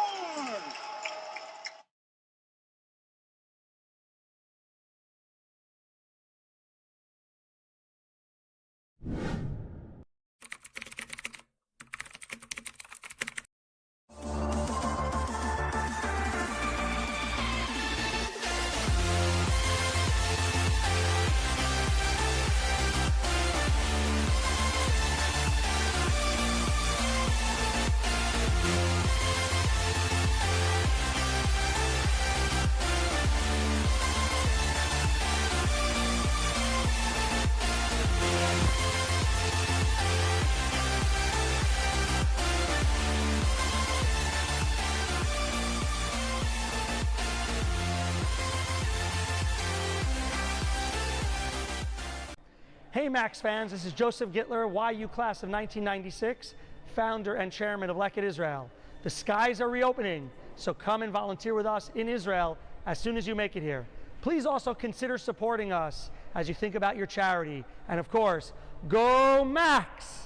Hey Max fans, this is Joseph Gittler, YU class of 1996, founder and chairman of Lekid Israel. The skies are reopening, so come and volunteer with us in Israel as soon as you make it here. Please also consider supporting us as you think about your charity. And of course, go Max!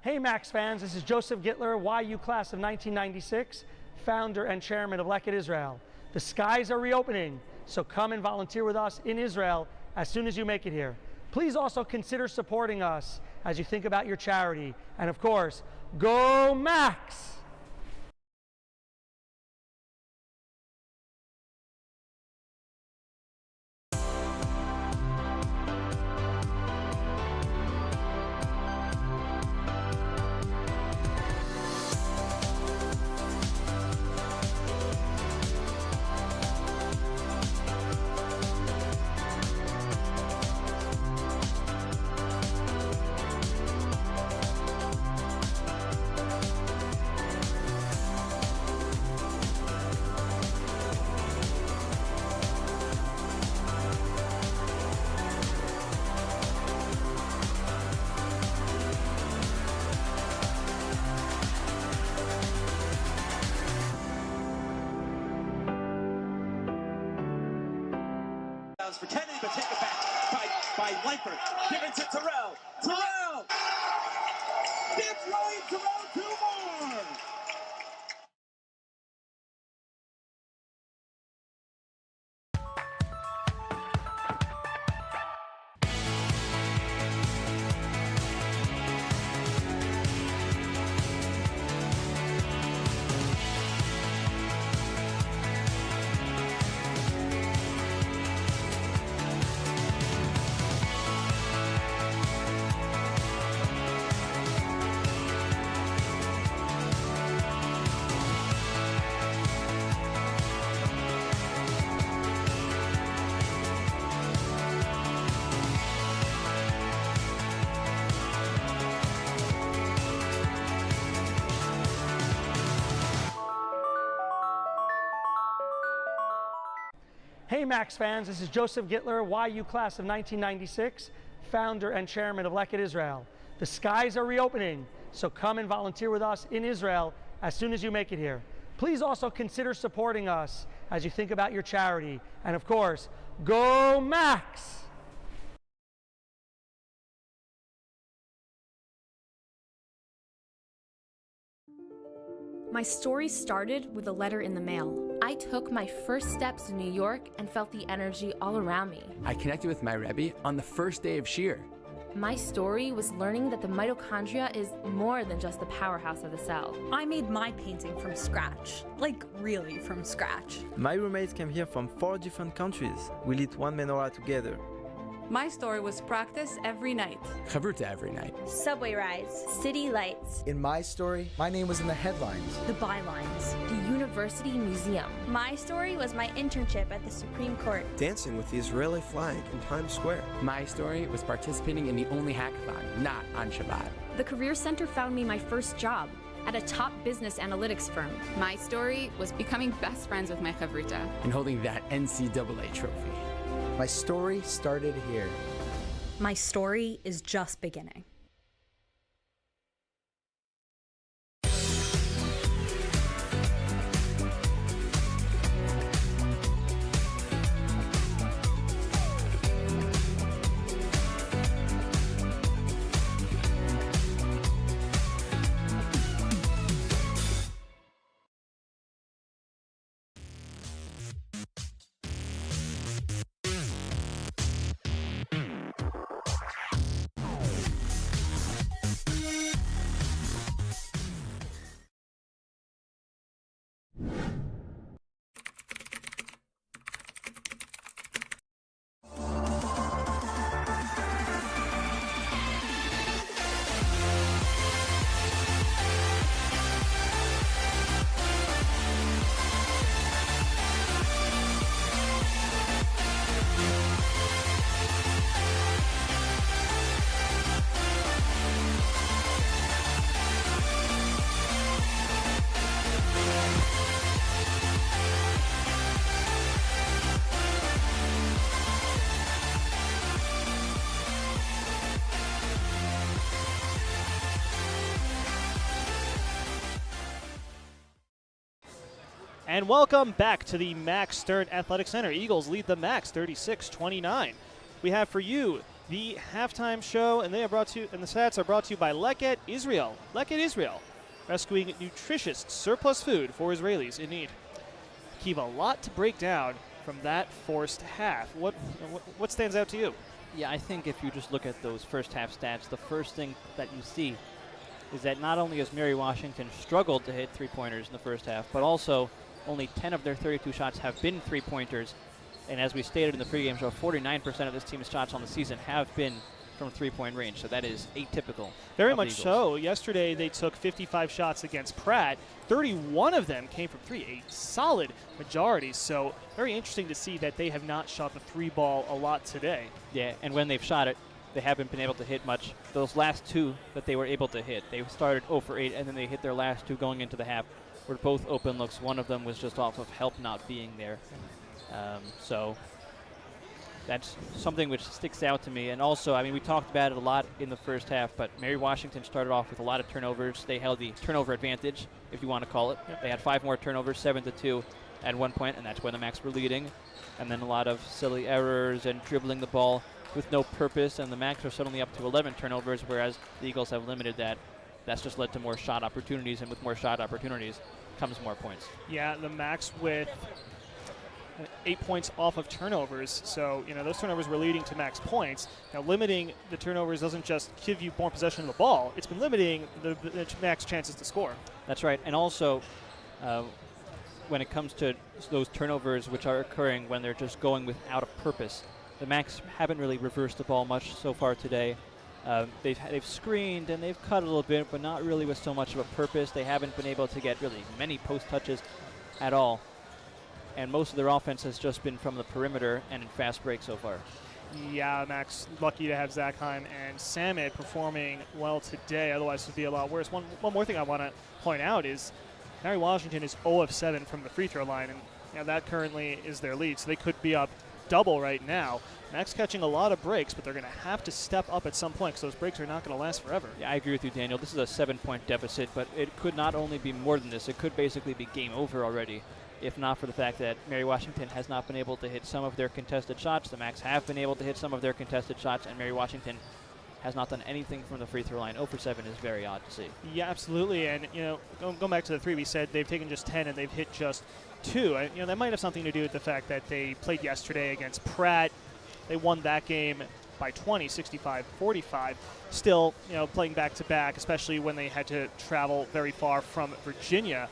Hey Max fans, this is Joseph Gittler, YU class of 1996, founder and chairman of Lekid Israel. The skies are reopening, so come and volunteer with us in Israel as soon as you make it here. Please also consider supporting us as you think about your charity. And of course, go Max! Pretending, but take it back by Langford. Given to Terrell. Terrell! Gets Ryan Terrell 2 more! Hey Max fans, this is Joseph Gittler, YU class of 1996, founder and chairman of Lekid Israel. The skies are reopening, so come and volunteer with us in Israel as soon as you make it here. Please also consider supporting us as you think about your charity. And of course, go Max! My story started with a letter in the mail. I took my first steps in New York and felt the energy all around me. I connected with my Rebbe on the first day of Shir. My story was learning that the mitochondria is more than just the powerhouse of the cell. I made my painting from scratch, like really from scratch. My roommates came here from 4 different countries. We lit one menorah together. My story was practice every night. Chavruta every night. Subway rides, city lights. In my story, my name was in the headlines. The bylines. The University Museum. My story was my internship at the Supreme Court. Dancing with the Israeli flag in Times Square. My story was participating in the only hackathon, not on Shabbat. The Career Center found me my first job at a top business analytics firm. My story was becoming best friends with my chavruta. And holding that NCAA trophy. My story started here. My story is just beginning. And welcome back to the Max Stern Athletic Center. Eagles lead the Max 36-29. We have for you the halftime show, and they are brought to you, and the stats are brought to you by Leket Israel. Leket Israel, rescuing nutritious surplus food for Israelis in need. Akiva, a lot to break down from that forced half. What stands out to you? Yeah, I think if you just look at those first half stats, the first thing that you see is that not only has Mary Washington struggled to hit three-pointers in the first half, but also only 10 of their 32 shots have been three-pointers. And as we stated in the pregame show, 49% of this team's shots on the season have been from three-point range. So that is atypical. Very much so. Yesterday they took 55 shots against Pratt. 31 of them came from three, a solid majority. So very interesting to see that they have not shot the three ball a lot today. Yeah, and when they've shot it, they haven't been able to hit much. Those last two that they were able to hit, they started 0 for 8, and then they hit their last two going into the half, were both open looks. One of them was just off of help not being there. So that's something which sticks out to me. And also, I mean, we talked about it a lot in the first half, but Mary Washington started off with a lot of turnovers. They held the turnover advantage, if you want to call it. Yep. They had 5 more turnovers, 7-2 at one point, and that's when the Max were leading. And then a lot of silly errors and dribbling the ball with no purpose, and the Max are suddenly up to 11 turnovers, whereas the Eagles have limited that. That's just led to more shot opportunities, and with more shot opportunities comes more points. Yeah, the Max with 8 points off of turnovers. So, you know, those turnovers were leading to Max points. Now, limiting the turnovers doesn't just give you more possession of the ball. It's been limiting the Max chances to score. That's right. And also, when it comes to those turnovers which are occurring when they're just going without a purpose, the Max haven't really reversed the ball much so far today. They've screened and they've cut a little bit, but not really with so much of a purpose. They haven't been able to get really many post touches at all. And most of their offense has just been from the perimeter and in fast break so far. Yeah, Max, lucky to have Zachheim and Samit performing well today. Otherwise, it would be a lot worse. One more thing I want to point out is Mary Washington is 0 of 7 from the free throw line, and you know, that currently is their lead. So they could be up double right now. Max catching a lot of breaks, but they're going to have to step up at some point because those breaks are not going to last forever. Yeah, I agree with you, Daniel. This is a 7-point deficit, but it could not only be more than this. It could basically be game over already, if not for the fact that Mary Washington has not been able to hit some of their contested shots. The Max have been able to hit some of their contested shots, and Mary Washington has not done anything from the free throw line. 0 for 7 is very odd to see. Yeah, absolutely. And, you know, going back to the 3, we said they've taken just 10 and they've hit just 2. You know, that might have something to do with the fact that they played yesterday against Pratt. They won that game by 20, 65-45. Still, you know, playing back-to-back, especially when they had to travel very far from Virginia,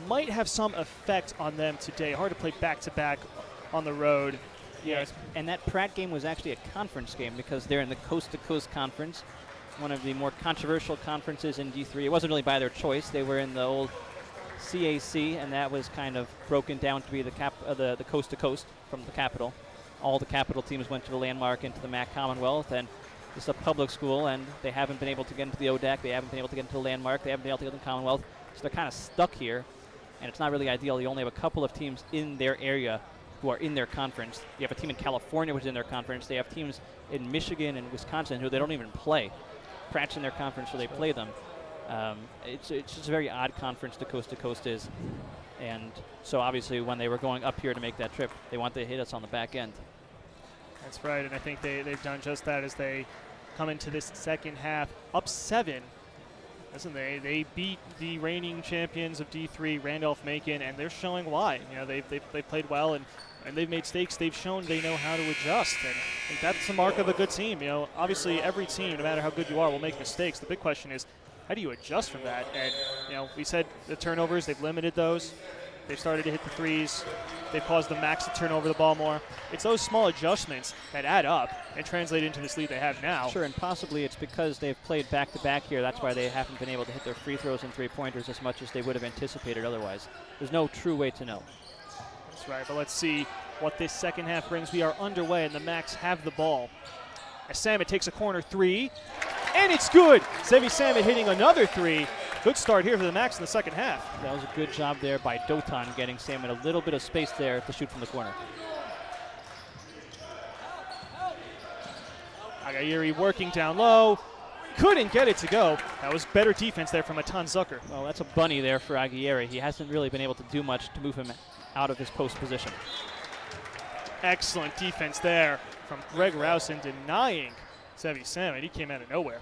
might have some effect on them today. Hard to play back-to-back on the road Yes, and that Pratt game was actually a conference game because they're in the coast-to-coast conference, one of the more controversial conferences in D3. It wasn't really by their choice. They were in the old CAC, and that was kind of broken down to be the coast-to-coast from the capital. All the capital teams went to the Landmark into the MAC Commonwealth, and it's a public school, and they haven't been able to get into the ODAC. They haven't been able to get into the Landmark. They haven't been able to get into the Commonwealth. So they're kind of stuck here, and it's not really ideal. You only have a couple of teams in their area who are in their conference. You have a team in California which is in their conference. They have teams in Michigan and Wisconsin who they don't even play. Pratt's in their conference, so they play them. It's just a very odd conference the coast-to-coast is. And so obviously when they were going up here to make that trip, they wanted to hit us on the back end. That's right, and I think they've done just that as they come into this second half up 7. Listen, they beat the reigning champions of D3, Randolph-Macon, and they're showing why. You know, they've played well and they've made stakes. They've shown they know how to adjust, and I think that's the mark of a good team. You know, obviously every team, no matter how good you are, will make mistakes. The big question is, how do you adjust from that? And you know, we said the turnovers, they've limited those. They've started to hit the threes. They've caused the Max to turn over the ball more. It's those small adjustments that add up and translate into this lead they have now. Sure, and possibly it's because they've played back-to-back here. That's why they haven't been able to hit their free throws and three-pointers as much as they would have anticipated otherwise. There's no true way to know. That's right, but let's see what this second half brings. We are underway, and the Max have the ball. As Samet takes a corner 3, and it's good! Zevi Samet hitting another 3. Good start here for the Max in the second half. That was a good job there by Dotan, getting Samet a little bit of space there to shoot from the corner. Agayiri working down low. Couldn't get it to go. That was better defense there from Matan Zucker. Well, that's a bunny there for Aguirre. He hasn't really been able to do much to move him out of his post position. Excellent defense there from Greg Rousen, denying Zevi Samet. He came out of nowhere.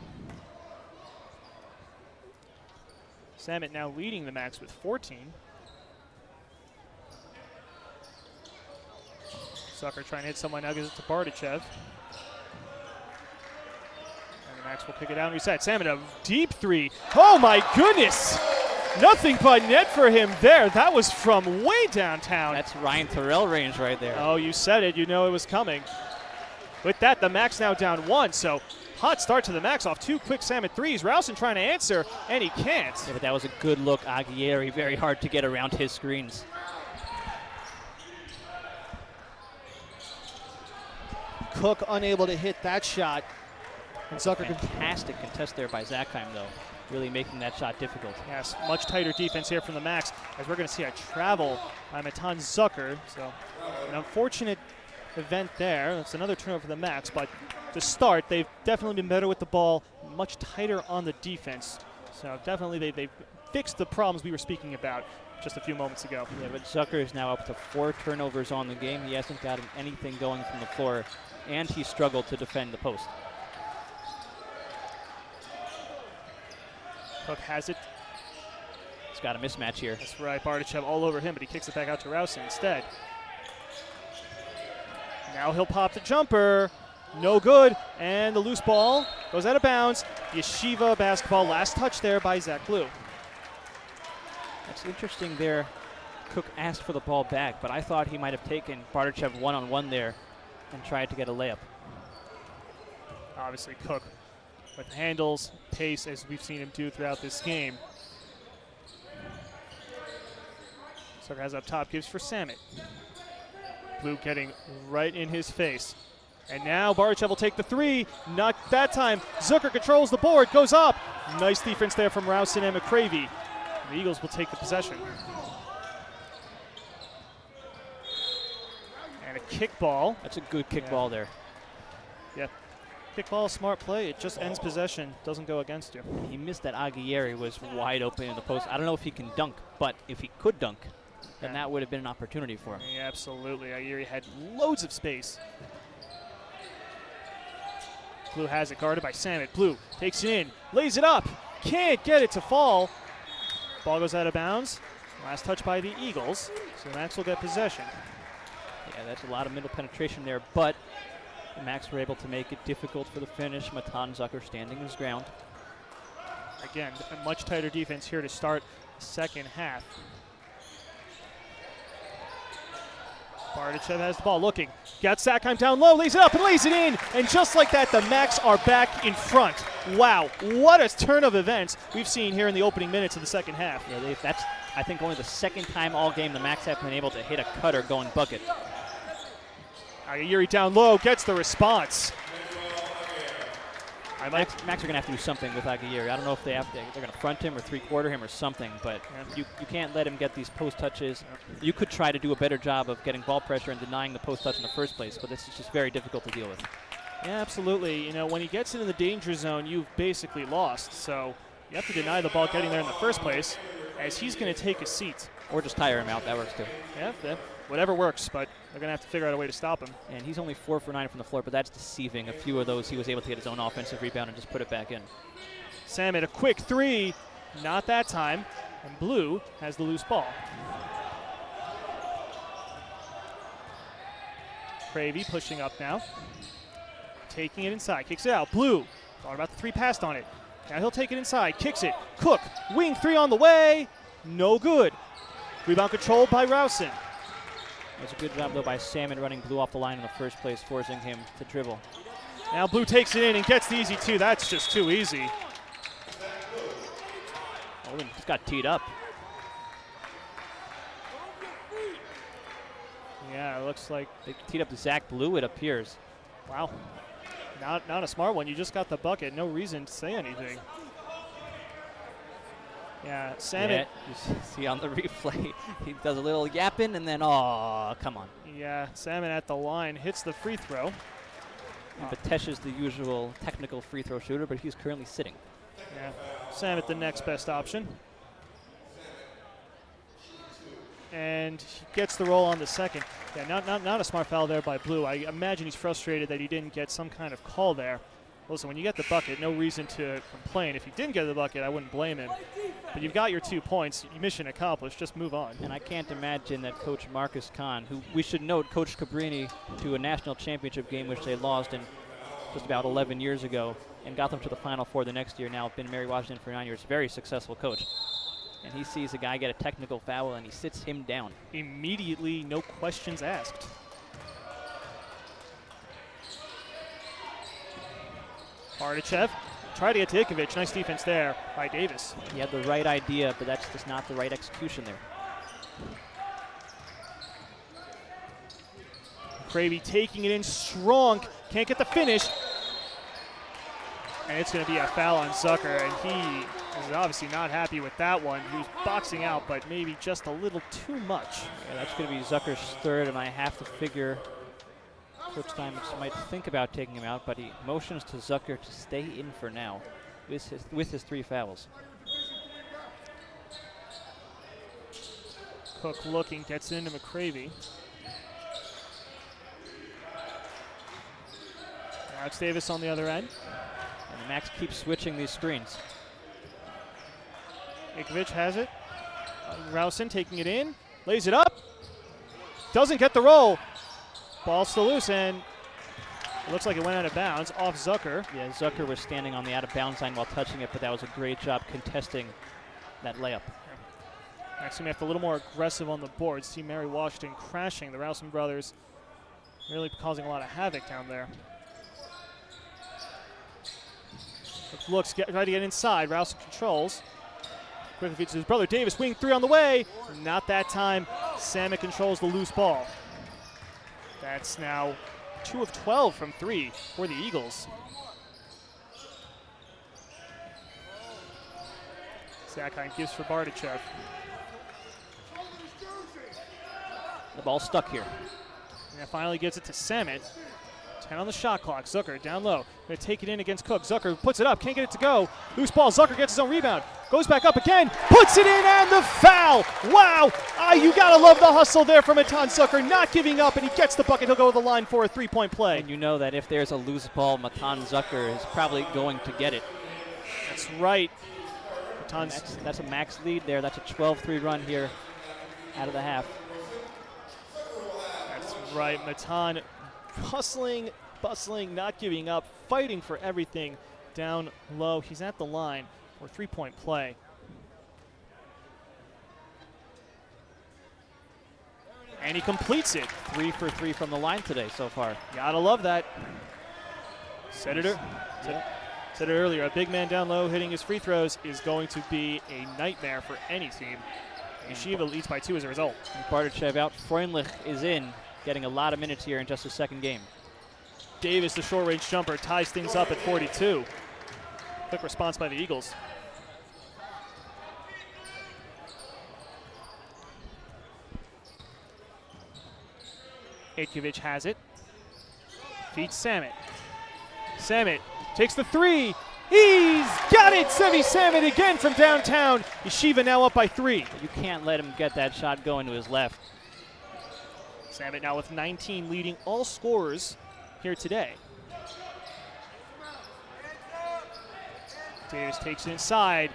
Samet now leading the Max with 14. Zucker trying to hit someone, now gives it to Bardachev. And the Max will kick it out and reset. Samet a deep 3. Oh my goodness! Nothing but net for him there. That was from way downtown. That's Ryan Terrell range right there. Oh, you said it. You know it was coming. With that, the Max now down 1. So hot start to the Max off 2 quick Samet threes. Rousen trying to answer, and he can't. Yeah, but that was a good look. Aguirre very hard to get around his screens. Cook unable to hit that shot. And Zucker fantastic contest there by Zackheim, though. Really making that shot difficult. Yes, much tighter defense here from the Max, as we're going to see a travel by Matan Zucker. So an unfortunate event there. That's another turnover for the Max, but to start, they've definitely been better with the ball, much tighter on the defense. So definitely they've fixed the problems we were speaking about just a few moments ago. Yeah, but Zucker is now up to 4 turnovers on the game. He hasn't gotten anything going from the floor, and he struggled to defend the post. Cook has it. He's got a mismatch here. That's right, Bardachev all over him, but he kicks it back out to Rousen instead. Now he'll pop the jumper. No good, and the loose ball goes out of bounds. Yeshiva basketball, last touch there by Zach Blue. That's interesting there. Cook asked for the ball back, but I thought he might have taken Bardachev one-on-one there and tried to get a layup. Obviously Cook with handles, pace, as we've seen him do throughout this game. Zucker has up top, gives for Samet. Blue getting right in his face. And now Bardachev will take the 3. Not that time. Zucker controls the board, goes up. Nice defense there from Rousen and McCravey. The Eagles will take the possession. And a kickball. That's a good kickball there. Yeah. Kickball, smart play. It just ends possession, doesn't go against you. He missed that. Aguirre was wide open in the post. I don't know if he can dunk, but if he could dunk, then that would have been an opportunity for him. Yeah, absolutely. Aguirre had loads of space. Blue has it, guarded by Samet. Blue takes it in, lays it up, can't get it to fall. Ball goes out of bounds. Last touch by the Eagles, so Max will get possession. Yeah, that's a lot of middle penetration there, but the Max were able to make it difficult for the finish. Matan Zucker standing his ground. Again, a much tighter defense here to start the second half. Bardachev has the ball, looking. Gets Sackheim down low, lays it up and lays it in. And just like that, the Macs are back in front. Wow, what a turn of events we've seen here in the opening minutes of the second half. Yeah, that's, I think, only the second time all game the Macs have been able to hit a cutter going bucket. Yuri down low, gets the response. Macs are going to have to do something with Aguirre. I don't know if they're going to front him or three-quarter him or something, but you can't let him get these post touches. You could try to do a better job of getting ball pressure and denying the post touch in the first place, but this is just very difficult to deal with. Yeah, absolutely. You know, when he gets into the danger zone, you've basically lost. So you have to deny the ball getting there in the first place, as he's going to take a seat. Or just tire him out. That works too. Yeah, whatever works, but they're going to have to figure out a way to stop him. And he's only 4 for 9 from the floor, but that's deceiving. A few of those he was able to get his own offensive rebound and just put it back in. Salmon, a quick three. Not that time. And Blue has the loose ball. Cravey pushing up now. Taking it inside. Kicks it out. Blue. Thought about the three, passed on it. Now he'll take it inside. Kicks it. Cook. Wing three on the way. No good. Rebound controlled by Rausen. That's a good job, though, by Salmon running Blue off the line in the first place, forcing him to dribble. Now Blue takes it in and gets the easy two. That's just too easy. Oh, and he's got teed up. Yeah, it looks like they teed up to Zach Blue, it appears. Wow. Not a smart one. You just got the bucket. No reason to say anything. Yeah, Salmon. Yeah, you see on the replay, he does a little yapping and then, oh, come on. Yeah, Salmon at the line hits the free throw. Batesh is the usual technical free throw shooter, but he's currently sitting. Yeah, Salmon the next best option. And he gets the roll on the second. Yeah, not a smart foul there by Blue. I imagine he's frustrated that he didn't get some kind of call there. Listen, when you get the bucket, no reason to complain. If he didn't get the bucket, I wouldn't blame him. But you've got your 2 points. Mission accomplished. Just move on. And I can't imagine that Coach Marcus Kahn, who we should note coached Cabrini to a national championship game, which they lost in just about 11 years ago, and got them to the Final Four the next year. Now been Mary Washington for 9 years. Very successful coach. And he sees a guy get a technical foul, and he sits him down. Immediately, no questions asked. Bardachev, try to get to Ikovic. Nice defense there by Davis. He had the right idea, but that's just not the right execution there. Cravey taking it in strong. Can't get the finish. And it's going to be a foul on Zucker, and he is obviously not happy with that one. He was boxing out, but maybe just a little too much. Yeah, that's going to be Zucker's third, and I have to figure Coach Steinmetz might think about taking him out, but he motions to Zucker to stay in for now with his 3 fouls. Cook looking, gets into McCravey. Now it's Davis on the other end. And the Macs keep switching these screens. Ikovic has it. Rausen taking it in, lays it up. Doesn't get the roll. Ball still loose, and it looks like it went out of bounds off Zucker. Yeah, Zucker was standing on the out-of-bounds line while touching it, but that was a great job contesting that layup. Next time we have to be a little more aggressive on the board. See Mary Washington crashing. The Rausen brothers really causing a lot of havoc down there. Looks, try to get inside. Rausen controls. Quickly feeds to his brother Davis. Wing 3 on the way. Not that time. Salmon controls the loose ball. That's now 2 of 12 from 3 for the Eagles. Sackheim gives for Bardachev. The ball's stuck here. And finally gets it to Salmon. 10 on the shot clock. Zucker down low. Going to take it in against Cook. Zucker puts it up. Can't get it to go. Loose ball. Zucker gets his own rebound. Goes back up again. Puts it in, and the foul. Wow. You got to love the hustle there from Matan Zucker. Not giving up, and he gets the bucket. He'll go to the line for a 3-point play. And you know that if there's a loose ball, Matan Zucker is probably going to get it. That's right. That's a Max lead there. That's a 12-3 run here out of the half. That's right. Matan hustling, bustling, not giving up, fighting for everything down low. He's at the line for a 3-point play. And he completes it. 3 for 3 from the line today so far. Gotta love that. Said it earlier, a big man down low hitting his free throws is going to be a nightmare for any team. Yeshiva leads by 2 as a result. Bardachev out. Freundlich is in, getting a lot of minutes here in just his second game. Davis, the short-range jumper, ties things up at 42. Quick response by the Eagles. Aitkovich has it. Feeds Samet. Samet takes the 3. He's got it! Sevi Samet again from downtown. Yeshiva now up by 3. You can't let him get that shot going to his left. Samet now with 19, leading all scorers here today. Davis takes it inside.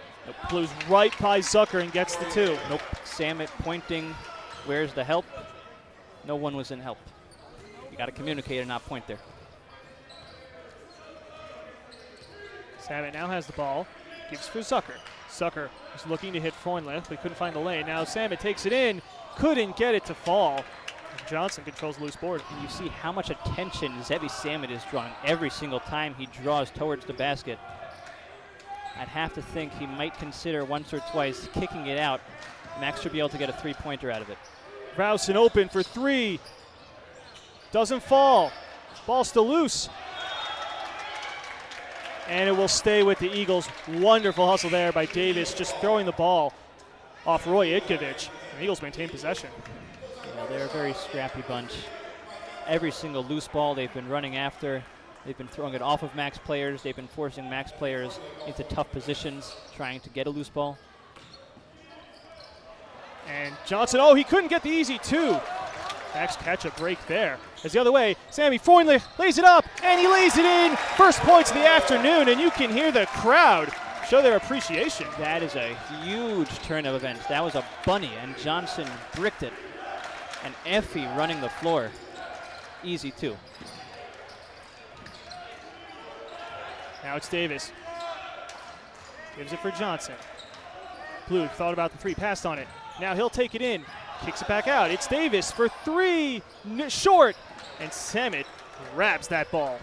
Blows right by Zucker and gets the 2. Nope. Samet pointing. Where's the help? No one was in help. You got to communicate and not point there. Samet now has the ball. Gives for Zucker. Zucker was looking to hit Freundlich, but couldn't find the lane. Now Samet takes it in. Couldn't get it to fall. Johnson controls the loose board. And you see how much attention Zevi Samet is drawing every single time he draws towards the basket. I'd have to think he might consider once or twice kicking it out. Max should be able to get a 3-pointer out of it. Rausen open for 3. Doesn't fall. Ball still loose. And it will stay with the Eagles. Wonderful hustle there by Davis, just throwing the ball off Roy Itkovich. The Eagles maintain possession. Yeah, they're a very scrappy bunch. Every single loose ball they've been running after. They've been throwing it off of Max players. They've been forcing Max players into tough positions, trying to get a loose ball. And Johnson, he couldn't get the easy 2. Max catch a break there. As the other way, Sammy Freundlich lays it up, and he lays it in. First points of the afternoon, and you can hear the crowd show their appreciation. That is a huge turn of events. That was a bunny, and Johnson bricked it. And Effie running the floor. Easy 2. Now it's Davis. Gives it for Johnson. Blue thought about the 3, passed on it. Now he'll take it in. Kicks it back out. It's Davis for 3. Short. And Samet grabs that ball.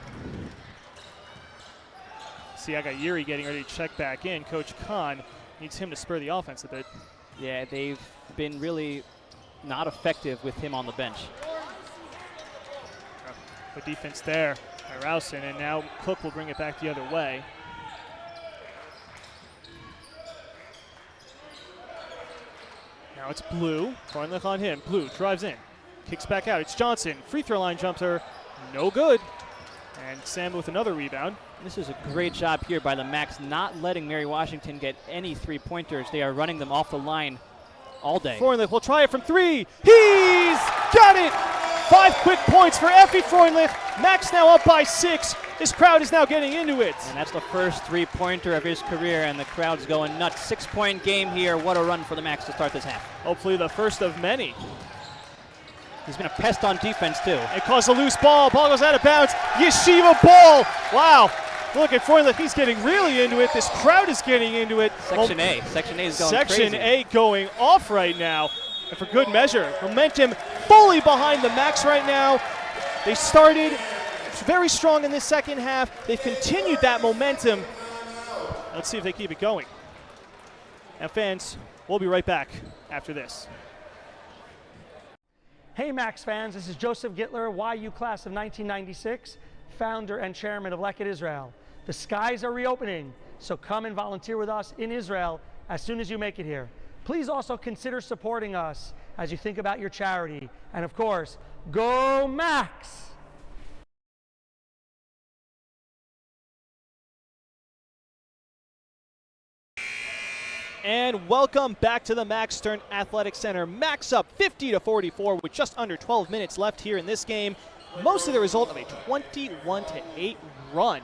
See, I got Yuri getting ready to check back in. Coach Khan needs him to spur the offense a bit. Yeah, they've been really not effective with him on the bench. Good defense there by Rausen, and now Cook will bring it back the other way. Now it's Blue. Freundlich on him. Blue drives in. Kicks back out. It's Johnson. Free throw line jumper. No good. And Sam with another rebound. This is a great job here by the Max, not letting Mary Washington get any 3-pointers. They are running them off the line all day. Freundlich will try it from 3. He's got it! 5 quick points for Effie Freundlich. Max now up by 6. This crowd is now getting into it. And that's the first 3-pointer of his career, and the crowd's going nuts. 6-point game here. What a run for the Max to start this half. Hopefully the first of many. He's been a pest on defense, too. It caused a loose ball. Ball goes out of bounds. Yeshiva ball. Wow. Look at Freundlich. He's getting really into it. This crowd is getting into it. Section A. Section A is going Section crazy. A going off right now. And for good measure. Momentum fully behind the Max right now. They started very strong in this second half. They've continued that momentum. Let's see if they keep it going. Now, fans, we'll be right back after this. Hey Max fans, this is Joseph Gittler, YU class of 1996, founder and chairman of Leket Israel. The skies are reopening, so come and volunteer with us in Israel as soon as you make it here. Please also consider supporting us as you think about your charity. And of course, go Max! And welcome back to the Max Stern Athletic Center. Max up 50-44 with just under 12 minutes left here in this game. Mostly the result of a 21-8 run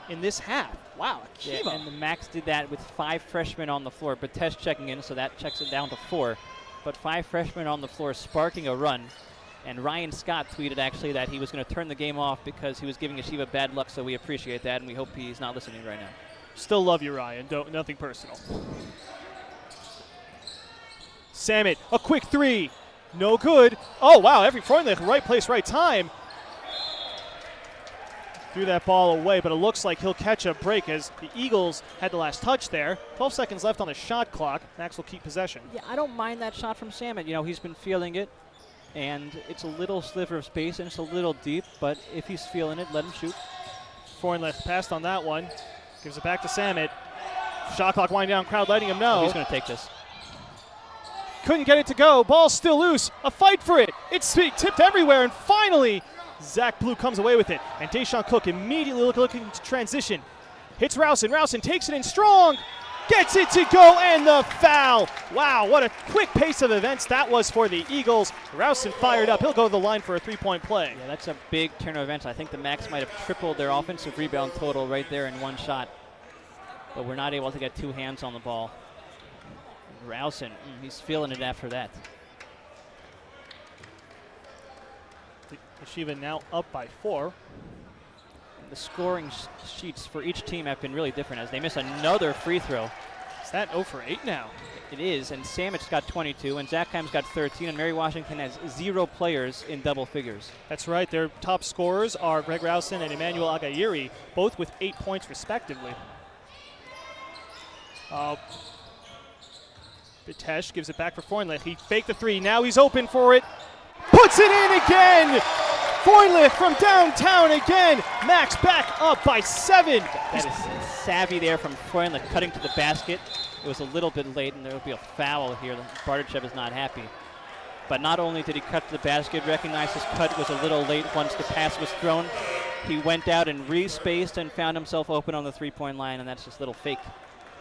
in this half. Wow, Akiva. Yeah, and the Max did that with 5 freshmen on the floor. Batesh checking in, so that checks it down to 4. But 5 freshmen on the floor sparking a run. And Ryan Scott tweeted actually that he was going to turn the game off because he was giving Yeshiva bad luck, so we appreciate that, and we hope he's not listening right now. Still love you, Ryan. Nothing personal. Samet, a quick 3. No good. Oh, wow, every Freundlich, right place, right time. Threw that ball away, but it looks like he'll catch a break as the Eagles had the last touch there. 12 seconds left on the shot clock. Max will keep possession. Yeah, I don't mind that shot from Samet. You know, he's been feeling it, and it's a little sliver of space, and it's a little deep, but if he's feeling it, let him shoot. Freundlich passed on that one. Gives it back to Samet. Shot clock winding down, crowd letting him know. Oh, he's going to take this. Couldn't get it to go. Ball still loose. A fight for it. It's tipped everywhere, and finally, Zach Blue comes away with it. And Deshaun Cook immediately looking to transition. Hits Rowson. Rowson takes it in strong. Gets it to go, and the foul. Wow, what a quick pace of events that was for the Eagles. Rowson fired up. He'll go to the line for a three-point play. Yeah, that's a big turn of events. I think the Max might have tripled their offensive rebound total right there in one shot. But we're not able to get two hands on the ball. Rowson, he's feeling it after that. Yeshiva now up by 4. The scoring sheets for each team have been really different as they miss another free throw. Is that 0 for 8 now? It is, and Samet's got 22, and Zachheim's got 13, and Mary Washington has 0 players in double figures. That's right. Their top scorers are Greg Rowson and Emmanuel Agayiri, both with 8 points respectively. Bitesh gives it back for Freundlich. He faked the 3. Now he's open for it. Puts it in again! Freundlich from downtown again. Max back up by 7. That is savvy there from Freundlich, cutting to the basket. It was a little bit late, and there will be a foul here. Bardachev is not happy. But not only did he cut to the basket, recognized his cut was a little late once the pass was thrown. He went out and re-spaced and found himself open on the three-point line, and that's just a little fake.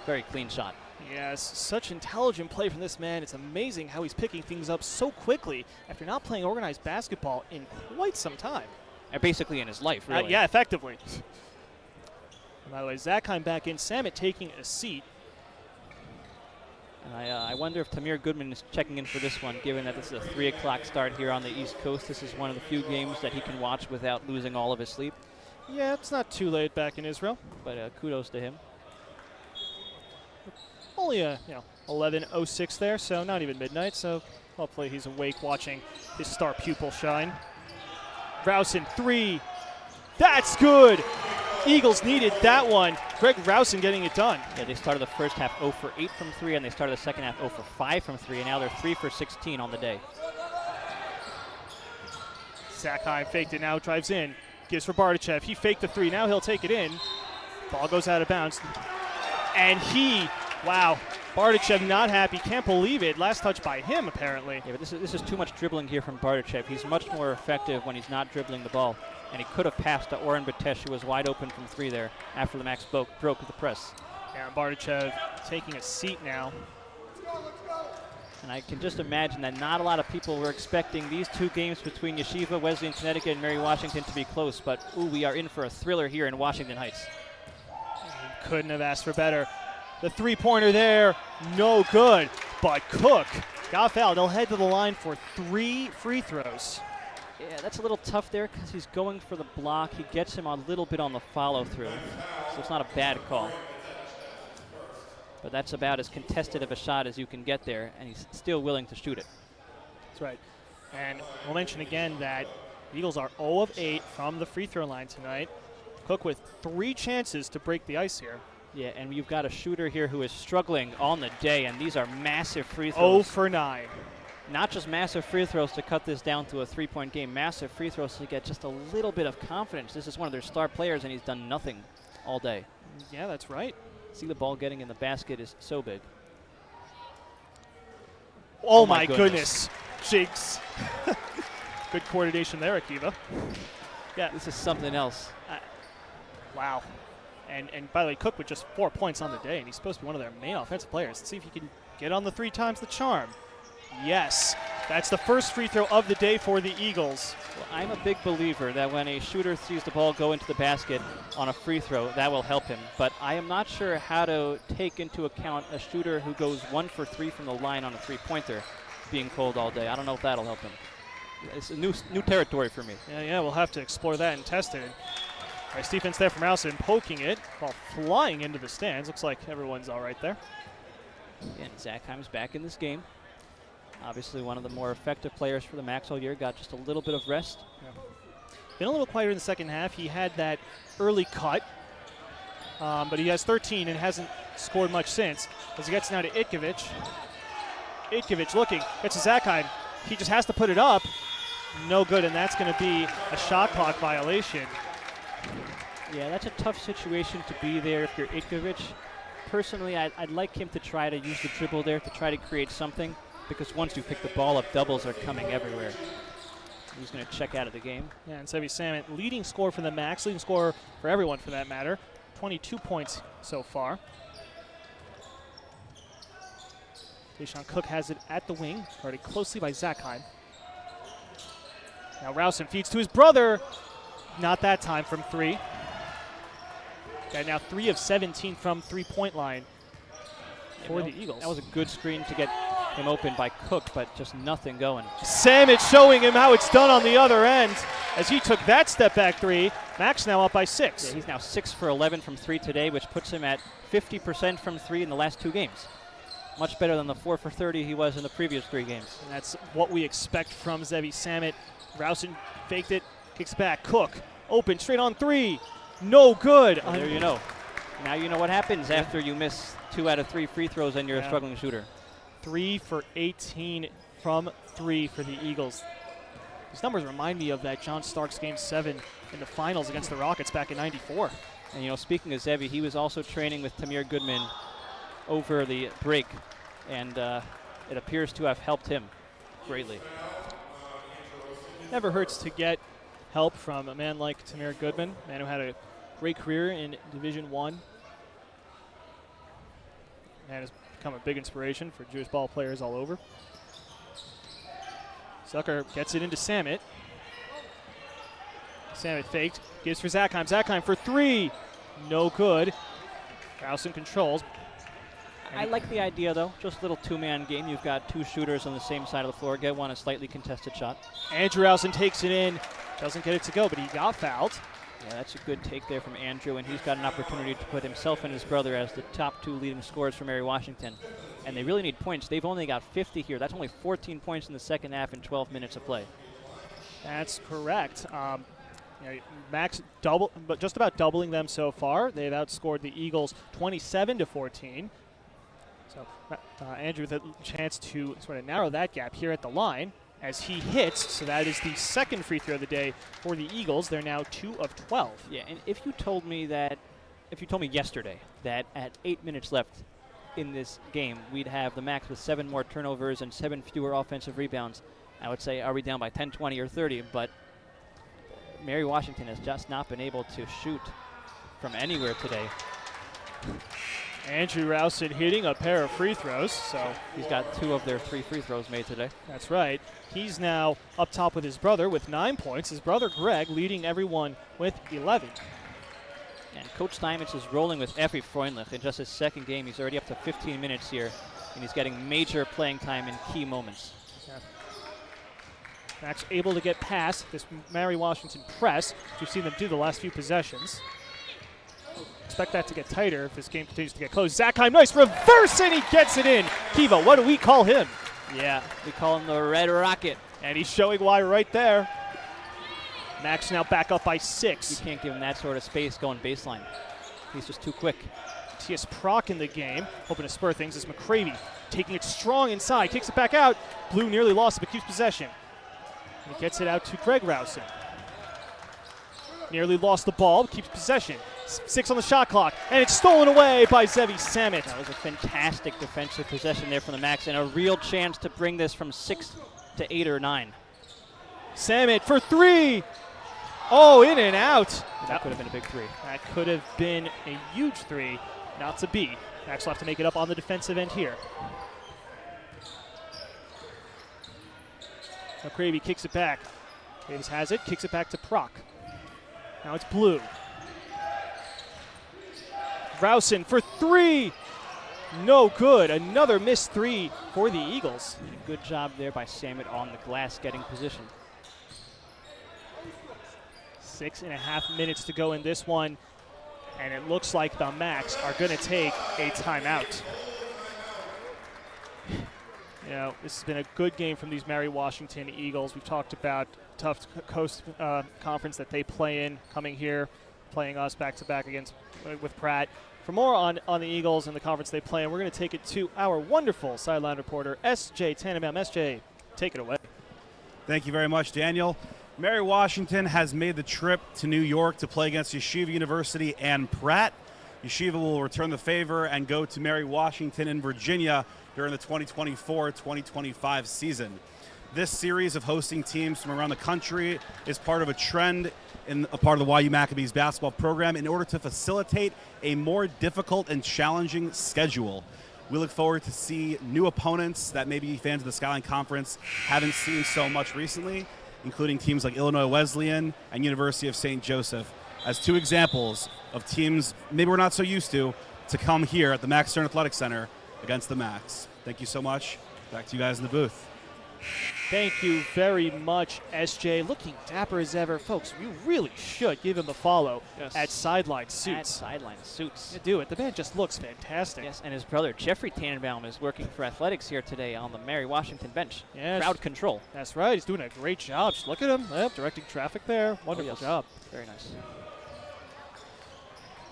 Very clean shot. Yes, such intelligent play from this man. It's amazing how he's picking things up so quickly after not playing organized basketball in quite some time. And basically in his life, really. Yeah, effectively. And by the way, Zachheim back in. Samet taking a seat. And I wonder if Tamir Goodman is checking in for this one, given that this is a 3 o'clock start here on the East Coast. This is one of the few games that he can watch without losing all of his sleep. Yeah, it's not too late back in Israel. But kudos to him. Only 11:06 there, so not even midnight. So hopefully he's awake watching his star pupil shine. Rowson 3. That's good. Eagles needed that one. Greg Rowson getting it done. Yeah, they started the first half 0 for 8 from 3, and they started the second half 0 for 5 from 3, and now they're 3 for 16 on the day. Zachheim faked it, now drives in. Gives for Bardachev. He faked the 3. Now he'll take it in. Ball goes out of bounds. And wow, Bardachev not happy. Can't believe it. Last touch by him, apparently. Yeah, but this is too much dribbling here from Bardachev. He's much more effective when he's not dribbling the ball. And he could have passed to Oren Bitesh, who was wide open from 3 there after the Max broke the press. Yeah, and Bardachev taking a seat now. And I can just imagine that not a lot of people were expecting these two games between Yeshiva, Wesleyan, Connecticut, and Mary Washington to be close. But, we are in for a thriller here in Washington Heights. Couldn't have asked for better. The three-pointer there, no good. But Cook got fouled. He'll head to the line for 3 free throws. Yeah, that's a little tough there because he's going for the block. He gets him a little bit on the follow-through. So it's not a bad call. But that's about as contested of a shot as you can get there, and he's still willing to shoot it. That's right. And we'll mention again that the Eagles are 0 of 8 from the free throw line tonight. Cook with 3 chances to break the ice here. Yeah, and you've got a shooter here who is struggling on the day, and these are massive free throws. 0 for 9. Not just massive free throws to cut this down to a 3-point game, massive free throws to get just a little bit of confidence. This is one of their star players, and he's done nothing all day. Yeah, that's right. See, the ball getting in the basket is so big. Oh my goodness. Jigs. Good coordination there, Akiva. Yeah, this is something else. Wow. And by the way, Cook with just 4 points on the day, and he's supposed to be one of their main offensive players. Let's see if he can get on the 3 times the charm. Yes, that's the first free throw of the day for the Eagles. Well, I'm a big believer that when a shooter sees the ball go into the basket on a free throw, that will help him. But I am not sure how to take into account a shooter who goes 1 for 3 from the line on a three-pointer being cold all day. I don't know if that'll help him. It's a new territory for me. Yeah, we'll have to explore that and test it. Nice defense there from Rowson, poking it while flying into the stands. Looks like everyone's all right there. And Zachheim's back in this game. Obviously one of the more effective players for the Max all year. Got just a little bit of rest. Yeah. Been a little quieter in the second half. He had that early cut, but he has 13 and hasn't scored much since. As he gets now to Itkovich. Itkovich looking, gets to Zakheim. He just has to put it up. No good, and that's going to be a shot clock violation. Yeah, that's a tough situation to be there if you're Itkovich. Personally, I'd like him to try to use the dribble there to try to create something, because once you pick the ball up, doubles are coming everywhere. He's going to check out of the game. Yeah, and Zevi Samet, leading scorer for the Max, leading scorer for everyone for that matter. 22 points so far. Deshaun Cook has it at the wing, guarded closely by Zakheim. Now Rausen feeds to his brother. Not that time from 3. Got now 3 of 17 from 3-point line for the Eagles. That was a good screen to get him open by Cook, but just nothing going. Samet showing him how it's done on the other end as he took that step back 3. Max now up by 6. Yeah, he's now 6 for 11 from 3 today, which puts him at 50% from 3 in the last 2 games. Much better than the 4 for 30 he was in the previous 3 games. And that's what we expect from Zevi Samet. Rausen faked it, kicks back. Cook, open, straight on 3. No good. Well, there you know. Now you know what happens after you miss 2 out of 3 free throws and you're a struggling shooter. 3 for 18 from 3 for the Eagles. These numbers remind me of that John Starks Game 7 in the finals against the Rockets back in '94. And, you know, speaking of Zevi, he was also training with Tamir Goodman over the break, and it appears to have helped him greatly. Never hurts to get help from a man like Tamir Goodman, a man who had a great career in Division I. Man has become a big inspiration for Jewish ball players all over. Zucker gets it into Samet. Samet faked, gives for Zakheim. Zakheim for 3. No good. Rausen controls. I like the idea, though. Just a little 2-man game. You've got 2 shooters on the same side of the floor. Get one a slightly contested shot. Andrew Rausen takes it in. Doesn't get it to go, but he got fouled. Yeah, that's a good take there from Andrew, and he's got an opportunity to put himself and his brother as the top 2 leading scorers for Mary Washington. And they really need points. They've only got 50 here. That's only 14 points in the second half in 12 minutes of play. That's correct. Max but just about doubling them so far. They've outscored the Eagles 27-14. So Andrew with a chance to sort of narrow that gap here at the line as he hits. So that is the second free throw of the day for the Eagles. They're now 2 of 12. Yeah, and if you told me yesterday that at 8 minutes left in this game, we'd have the Max with 7 more turnovers and 7 fewer offensive rebounds, I would say, are we down by 10, 20, or 30? But Mary Washington has just not been able to shoot from anywhere today. Andrew Rausen hitting a pair of free throws. So he's got 2 of their 3 free throws made today. That's right. He's now up top with his brother with 9 points. His brother Greg leading everyone with 11. And Coach Steinmetz is rolling with Effie Freundlich. In just his second game, he's already up to 15 minutes here, and he's getting major playing time in key moments. Yeah. Max able to get past this Mary Washington press, which we've seen them do the last few possessions. Expect that to get tighter if this game continues to get close. Zakheim, nice reverse, and he gets it in. Kiva, what do we call him? Yeah, we call him the Red Rocket. And he's showing why right there. Max now back up by 6. You can't give him that sort of space going baseline. He's just too quick. T.S. Proc in the game, hoping to spur things as McCravey taking it strong inside, takes it back out. Blue nearly lost it, but keeps possession. And he gets it out to Greg Rausen. Nearly lost the ball, keeps possession. 6 on the shot clock, and it's stolen away by Zevi Samet. That was a fantastic defensive possession there from the Max, and a real chance to bring this from 6 to 8 or 9. Samet for 3. Oh, in and out. That could have been a big 3. That could have been a huge 3, not to be. Max will have to make it up on the defensive end here. McCravey kicks it back. Davis has it, kicks it back to Proc. Now it's Blue. Rausen for 3. No good. Another missed 3 for the Eagles. Good job there by Samet on the glass getting position. 6.5 minutes to go in this one, and it looks like the Max are going to take a timeout. You know, this has been a good game from these Mary Washington Eagles. We've talked about tough coast conference that they play in, coming here, playing us back-to-back with Pratt. For more on the Eagles and the conference they play in, we're going to take it to our wonderful sideline reporter, S.J. Tannenbaum. S.J., take it away. Thank you very much, Daniel. Mary Washington has made the trip to New York to play against Yeshiva University and Pratt. Yeshiva will return the favor and go to Mary Washington in Virginia during the 2024-2025 season. This series of hosting teams from around the country is part of a trend in a part of the YU Maccabees basketball program in order to facilitate a more difficult and challenging schedule. We look forward to see new opponents that maybe fans of the Skyline Conference haven't seen so much recently, including teams like Illinois Wesleyan and University of St. Joseph, as two examples of teams maybe we're not so used to come here at the Max Stern Athletic Center against the Max. Thank you so much. Back to you guys in the booth. Thank you very much, SJ. Looking dapper as ever. Folks, you really should give him a follow at Sideline Suits. At Sideline Suits. You do it. The man just looks fantastic. Yes, and his brother, Jeffrey Tannenbaum, is working for athletics here today on the Mary Washington bench. Yes. Crowd control. That's right. He's doing a great job. Just look at him. Yep, directing traffic there. Wonderful job. Very nice.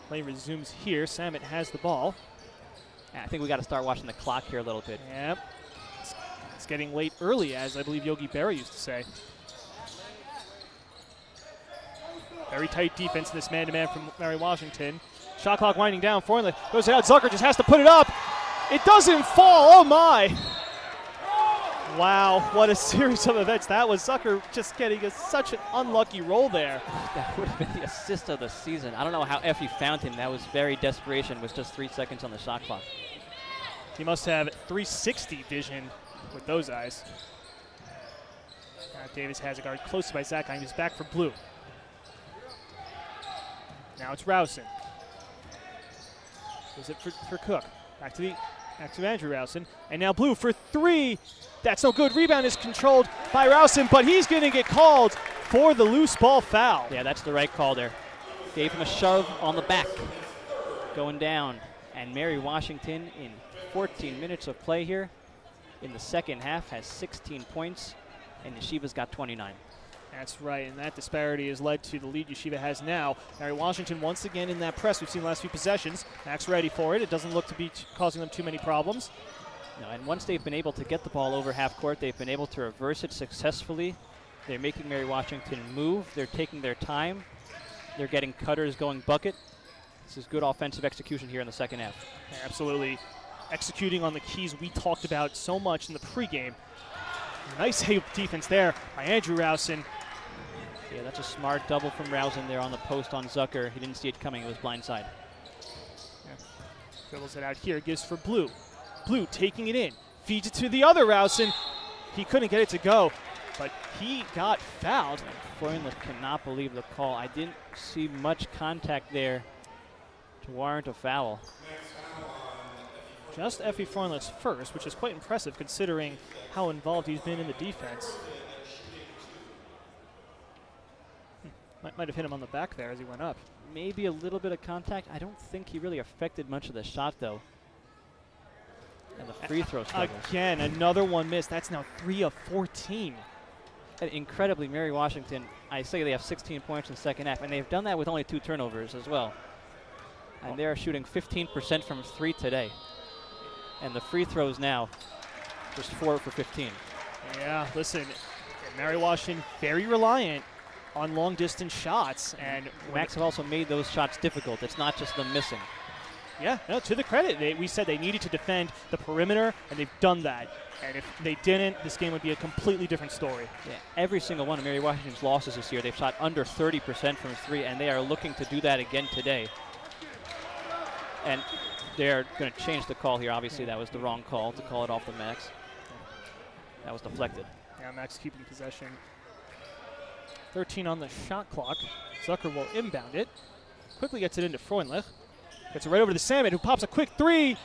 Play resumes here. Samet has the ball. I think we got to start watching the clock here a little bit. Yep. It's getting late early, as I believe Yogi Berra used to say. Very tight defense in this man-to-man from Mary Washington. Shot clock winding down. Freundlich goes out. Zucker just has to put it up. It doesn't fall. Oh, my. Wow, what a series of events. That was Zucker just getting such an unlucky roll there. That would have been the assist of the season. I don't know how Effie found him. That was very desperation with just 3 seconds on the shot clock. He must have 360 vision with those eyes. Now Davis has a guard close by Zach. He's back for Blue. Now it's Rowson. Is it for Cook? Back to Andrew Rowson. And now Blue for 3. That's no good. Rebound is controlled by Rowson, but he's going to get called for the loose ball foul. Yeah, that's the right call there. Gave him a shove on the back. Going down. And Mary Washington, in 14 minutes of play here, in the second half, has 16 points, and Yeshiva's got 29. That's right, and that disparity has led to the lead Yeshiva has now. Mary Washington once again in that press we've seen the last few possessions. Max ready for it. It doesn't look to be causing them too many problems. No, and once they've been able to get the ball over half court, they've been able to reverse it successfully. They're making Mary Washington move. They're taking their time. They're getting cutters going bucket. This is good offensive execution here in the second half. Yeah, absolutely. Executing on the keys we talked about so much in the pregame. Nice defense there by Andrew Rowson. Yeah, that's a smart double from Rowson there on the post on Zucker. He didn't see it coming. It was blindside. Yeah. Dribbles it out here. Gives for Blue. Blue taking it in. Feeds it to the other Rowson. He couldn't get it to go, but he got fouled. Freundlich cannot believe the call. I didn't see much contact there to warrant a foul. Just Effie Freundlich's first, which is quite impressive considering how involved he's been in the defense. Might have hit him on the back there as he went up. Maybe a little bit of contact. I don't think he really affected much of the shot, though. And the free throw struggles. Again, another one missed. That's now 3 of 14. And incredibly, Mary Washington, I say they have 16 points in the second half, and they've done that with only 2 turnovers as well. And they're shooting 15% from 3 today. And the free throws now, just 4 for 15. Yeah, listen, Mary Washington very reliant on long-distance shots. And Max have also made those shots difficult. It's not just them missing. Yeah, no, to the credit. We said they needed to defend the perimeter, and they've done that. And if they didn't, this game would be a completely different story. Yeah, every single one of Mary Washington's losses this year, they've shot under 30% from 3, and they are looking to do that again today. And they're going to change the call here. Obviously, that was the wrong call to call it off the Max. That was deflected. Yeah, Max keeping possession. 13 on the shot clock. Zucker will inbound it. Quickly gets it into Freundlich. Gets it right over to Samet, who pops a quick 3.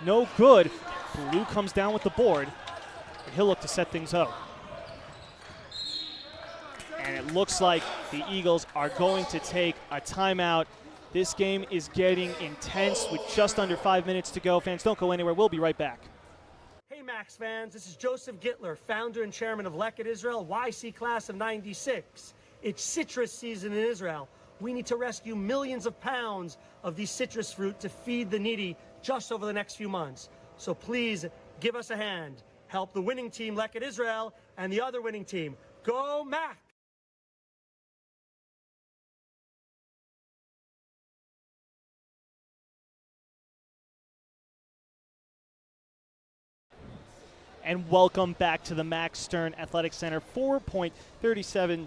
No good. Blue comes down with the board, and he'll look to set things up. And it looks like the Eagles are going to take a timeout. This game is getting intense with just under 5 minutes to go. Fans, don't go anywhere. We'll be right back. Hey, Max fans, this is Joseph Gittler, founder and chairman of Leket Israel, YC class of 96. It's citrus season in Israel. We need to rescue millions of pounds of these citrus fruit to feed the needy just over the next few months. So please give us a hand. Help the winning team, Leket Israel, and the other winning team. Go Max! And welcome back to the Max Stern Athletic Center. 4.37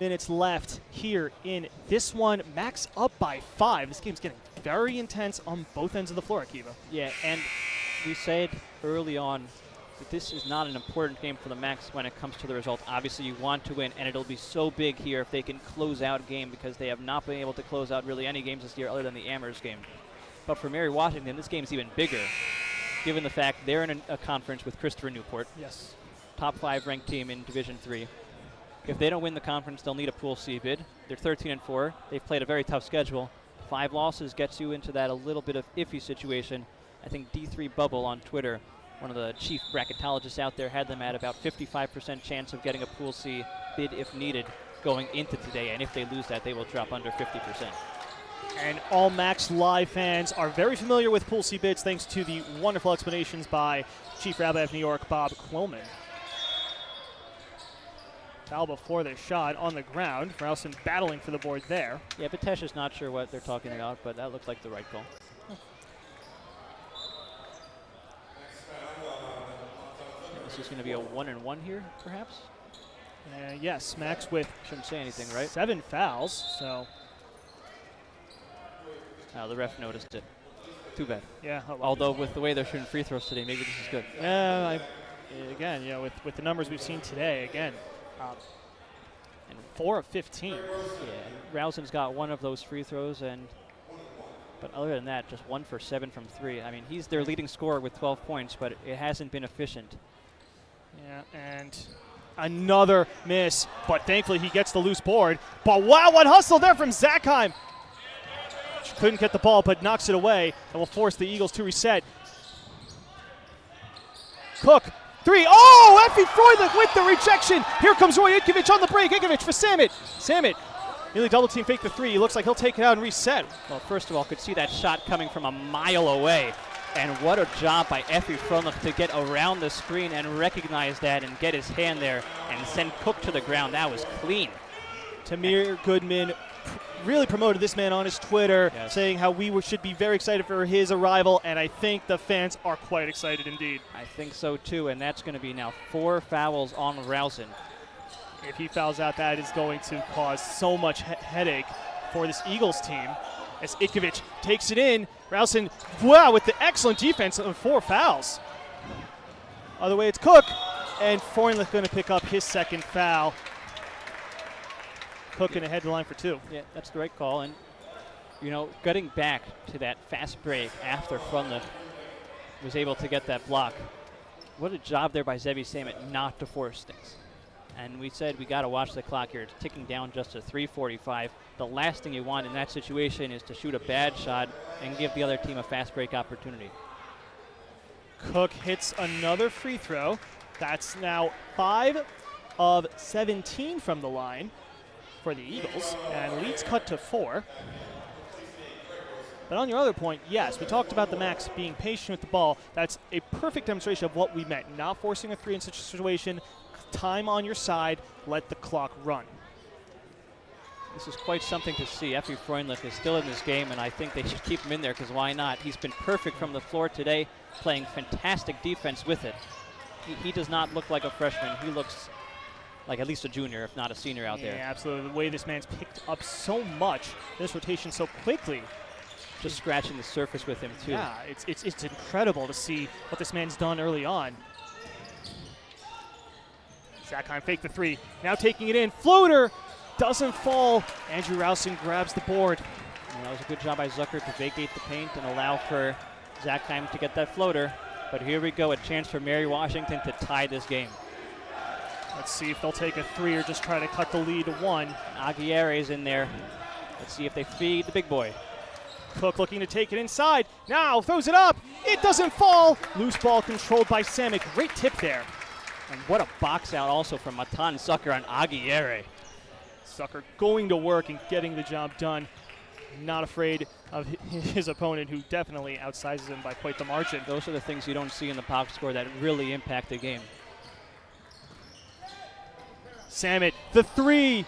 minutes left here in this one. Max up by 5. This game's getting very intense on both ends of the floor, Akiva. Yeah, and we said early on that this is not an important game for the Max when it comes to the result. Obviously, you want to win, and it'll be so big here if they can close out game, because they have not been able to close out really any games this year other than the Amherst game. But for Mary Washington, this game's even bigger, given the fact they're in a conference with Christopher Newport. Yes. Top 5 ranked team in Division III. If they don't win the conference, they'll need a Pool C bid. They're 13-4. They've played a very tough schedule. 5 losses gets you into that a little bit of iffy situation. I think D3 Bubble on Twitter, one of the chief bracketologists out there, had them at about 55% chance of getting a Pool C bid if needed going into today. And if they lose that, they will drop under 50%. And all Max Live fans are very familiar with Pool C bids thanks to the wonderful explanations by Chief Rabbi of New York, Bob Quillman. Foul before the shot on the ground. Ralston battling for the board there. Yeah, Batesh is not sure what they're talking about, but that looks like the right call. This is going to be a 1-and-1 here, perhaps? Yes, Max with shouldn't say anything, right? 7 fouls, so. The ref noticed it. Too bad. Yeah. Although with the way they're shooting free throws today, maybe this is good. Again, with the numbers we've seen today, again, and 4 of 15. Yeah, Ralston's got 1 of those free throws, but other than that, just 1 for 7 from 3. I mean, he's their leading scorer with 12 points, but it hasn't been efficient. Yeah, and another miss, but thankfully he gets the loose board. But wow, what hustle there from Zakheim! Couldn't get the ball, but knocks it away and will force the Eagles to reset. Cook, 3. Oh, Effie Freudlich with the rejection. Here comes Roy Itkovich on the break. Itkovich for Samit. Samit nearly double team fake the 3. He looks like he'll take it out and reset. Well, first of all, could see that shot coming from a mile away. And what a job by Effie Freudlich to get around the screen and recognize that and get his hand there and send Cook to the ground. That was clean. Tamir Goodman really promoted this man on his Twitter, saying how we should be very excited for his arrival, and I think the fans are quite excited indeed. I think so too, and that's going to be now 4 fouls on Ralston. If he fouls out, that is going to cause so much headache for this Eagles team. As Itkovich takes it in, Ralston, wow, with the excellent defense of 4 fouls. Other way, it's Cook, and Freundlich going to pick up his 2nd foul. Cook in ahead to the line for 2. Yeah, that's the right call. And, you know, getting back to that fast break after Freundlich was able to get that block. What a job there by Zevi Samit not to force things. And we said we got to watch the clock here. It's ticking down just to 3:45. The last thing you want in that situation is to shoot a bad shot and give the other team a fast break opportunity. Cook hits another free throw. That's now 5 of 17 from the line for the Eagles, and leads cut to 4. But on your other point, yes, we talked about the Max being patient with the ball. That's a perfect demonstration of what we meant. Not forcing a 3 in such a situation, time on your side, let the clock run. This is quite something to see. Effie Freundlich is still in this game, and I think they should keep him in there, because why not? He's been perfect from the floor today, playing fantastic defense with it. He does not look like a freshman. He looks like at least a junior, if not a senior out there. Yeah, absolutely. The way this man's picked up so much, this rotation so quickly. Just scratching the surface with him, too. Yeah, it's incredible to see what this man's done early on. Zakheim fake the 3. Now taking it in. Floater doesn't fall. Andrew Ralston grabs the board. And that was a good job by Zucker to vacate the paint and allow for Zakheim to get that floater. But here we go, a chance for Mary Washington to tie this game. Let's see if they'll take a 3 or just try to cut the lead to 1. Aguirre's in there. Let's see if they feed the big boy. Cook looking to take it inside. Now throws it up. It doesn't fall. Loose ball controlled by Samet. Great tip there. And what a box out also from Matan Zucker on Aguirre. Zucker going to work and getting the job done. Not afraid of his opponent, who definitely outsizes him by quite the margin. Those are the things you don't see in the box score that really impact the game. Samet, the three.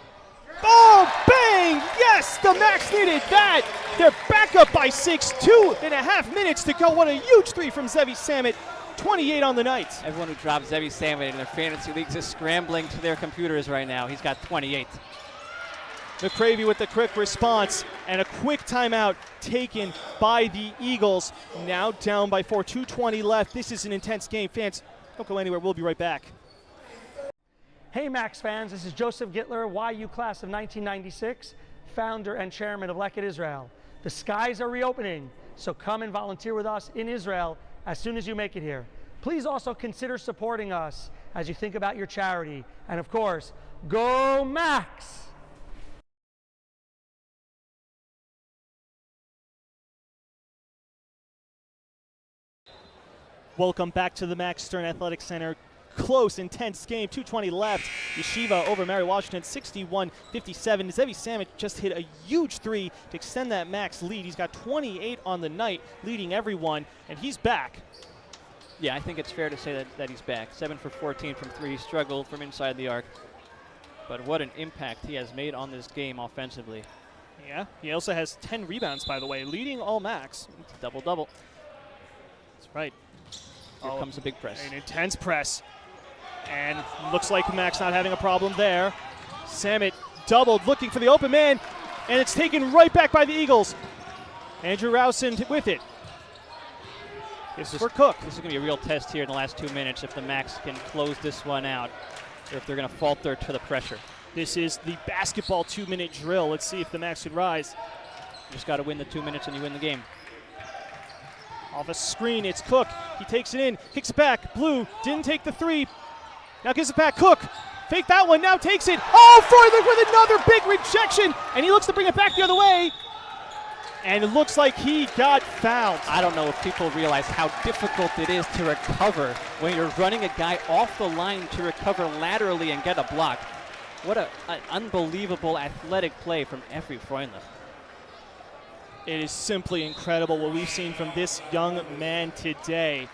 Oh, bang! Yes, the Macs needed that. They're back up by 6, 2.5 minutes to go. What a huge three from Zevi Samet. 28 on the night. Everyone who dropped Zevi Samet in their fantasy leagues is scrambling to their computers right now. He's got 28. McCravey with the quick response and a quick timeout taken by the Eagles. Now down by 4, 2:20 left. This is an intense game. Fans, don't go anywhere. We'll be right back. Hey Max fans, this is Joseph Gittler, YU class of 1996, founder and chairman of Lekit Israel. The skies are reopening, so come and volunteer with us in Israel as soon as you make it here. Please also consider supporting us as you think about your charity. And of course, go Max! Welcome back to the Max Stern Athletic Center. Close, intense game, 2:20 left. Yeshiva over Mary Washington, 61-57. Zevi Samet just hit a huge three to extend that Max lead. He's got 28 on the night, leading everyone, and he's back. Yeah, I think it's fair to say that he's back. 7 for 14 from three. He struggled from inside the arc. But what an impact he has made on this game offensively. Yeah, he also has 10 rebounds, by the way, leading all Max. Double-double. That's right. Here comes a big press. An intense press. And looks like Max not having a problem there. Samet doubled, looking for the open man, and it's taken right back by the Eagles. Andrew Rowson with it. This is for Cook. This is going to be a real test here in the last 2 minutes if the Macs can close this one out, or if they're going to falter to the pressure. This is the basketball 2-minute drill. Let's see if the Macs can rise. You just got to win the 2 minutes and you win the game. Off a screen, it's Cook. He takes it in, kicks it back. Blue didn't take the three. Now gives it back. Cook, fake that one, now takes it. Oh, Freudlich with another big rejection. And he looks to bring it back the other way. And it looks like he got fouled. I don't know if people realize how difficult it is to recover when you're running a guy off the line to recover laterally and get a block. What an unbelievable athletic play from Effie Freundlich. It is simply incredible what we've seen from this young man today.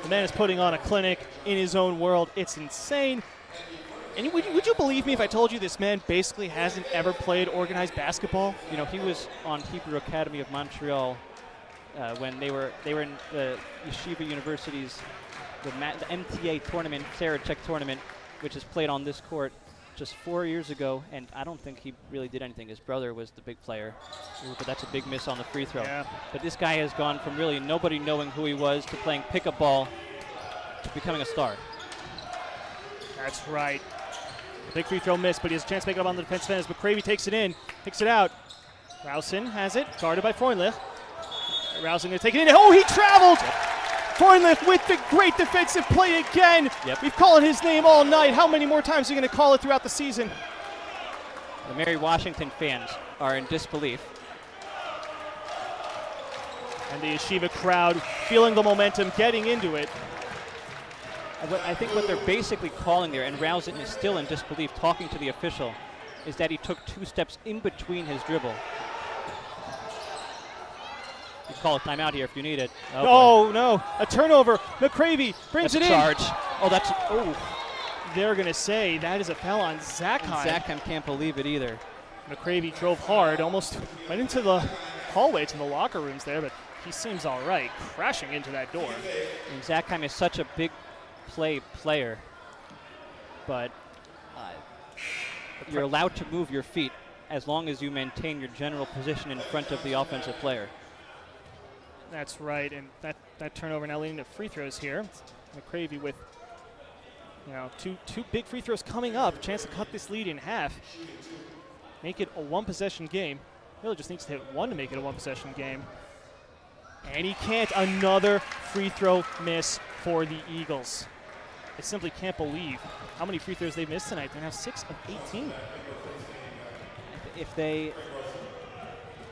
The man is putting on a clinic in his own world. It's insane. And would you believe me if I told you this man basically hasn't ever played organized basketball? You know, he was on Hebrew Academy of Montreal when they were in the Yeshiva University's the MTA tournament, Sarachek tournament, which is played on this court just 4 years ago, and I don't think he really did anything. His brother was the big player, but that's a big miss on the free throw. Yeah. But this guy has gone from really nobody knowing who he was to playing pickup ball to becoming a star. That's right. Big free throw miss, but he has a chance to make it up on the defensive end as McCravey takes it in, kicks it out. Rowson has it, guarded by Freundlich. Rowson going to take it in. Oh, he traveled! Freundlich with the great defensive play again. Yep. We've called his name all night. How many more times are you going to call it throughout the season? The Mary Washington fans are in disbelief. And the Yeshiva crowd feeling the momentum, getting into it. I think what they're basically calling there, and Rowson is still in disbelief talking to the official, is that he took 2 steps in between his dribble. You call a timeout here if you need it. Oh no, a turnover. McCravey brings it in. Charge. They're going to say that is a foul on Zakheim. Zakheim can't believe it either. McCravey drove hard, almost went into the hallway to the locker rooms there, but he seems all right, crashing into that door. And Zakheim is such a big player, but you're allowed to move your feet as long as you maintain your general position in front of the offensive player. That's right, and that turnover now leading to free throws here. McCravey with two big free throws coming up, chance to cut this lead in half, make it a one-possession game. Really just needs to hit one to make it a one-possession game. And he can't. Another free throw miss for the Eagles. I simply can't believe how many free throws they've missed tonight. They have 6 of 18. If they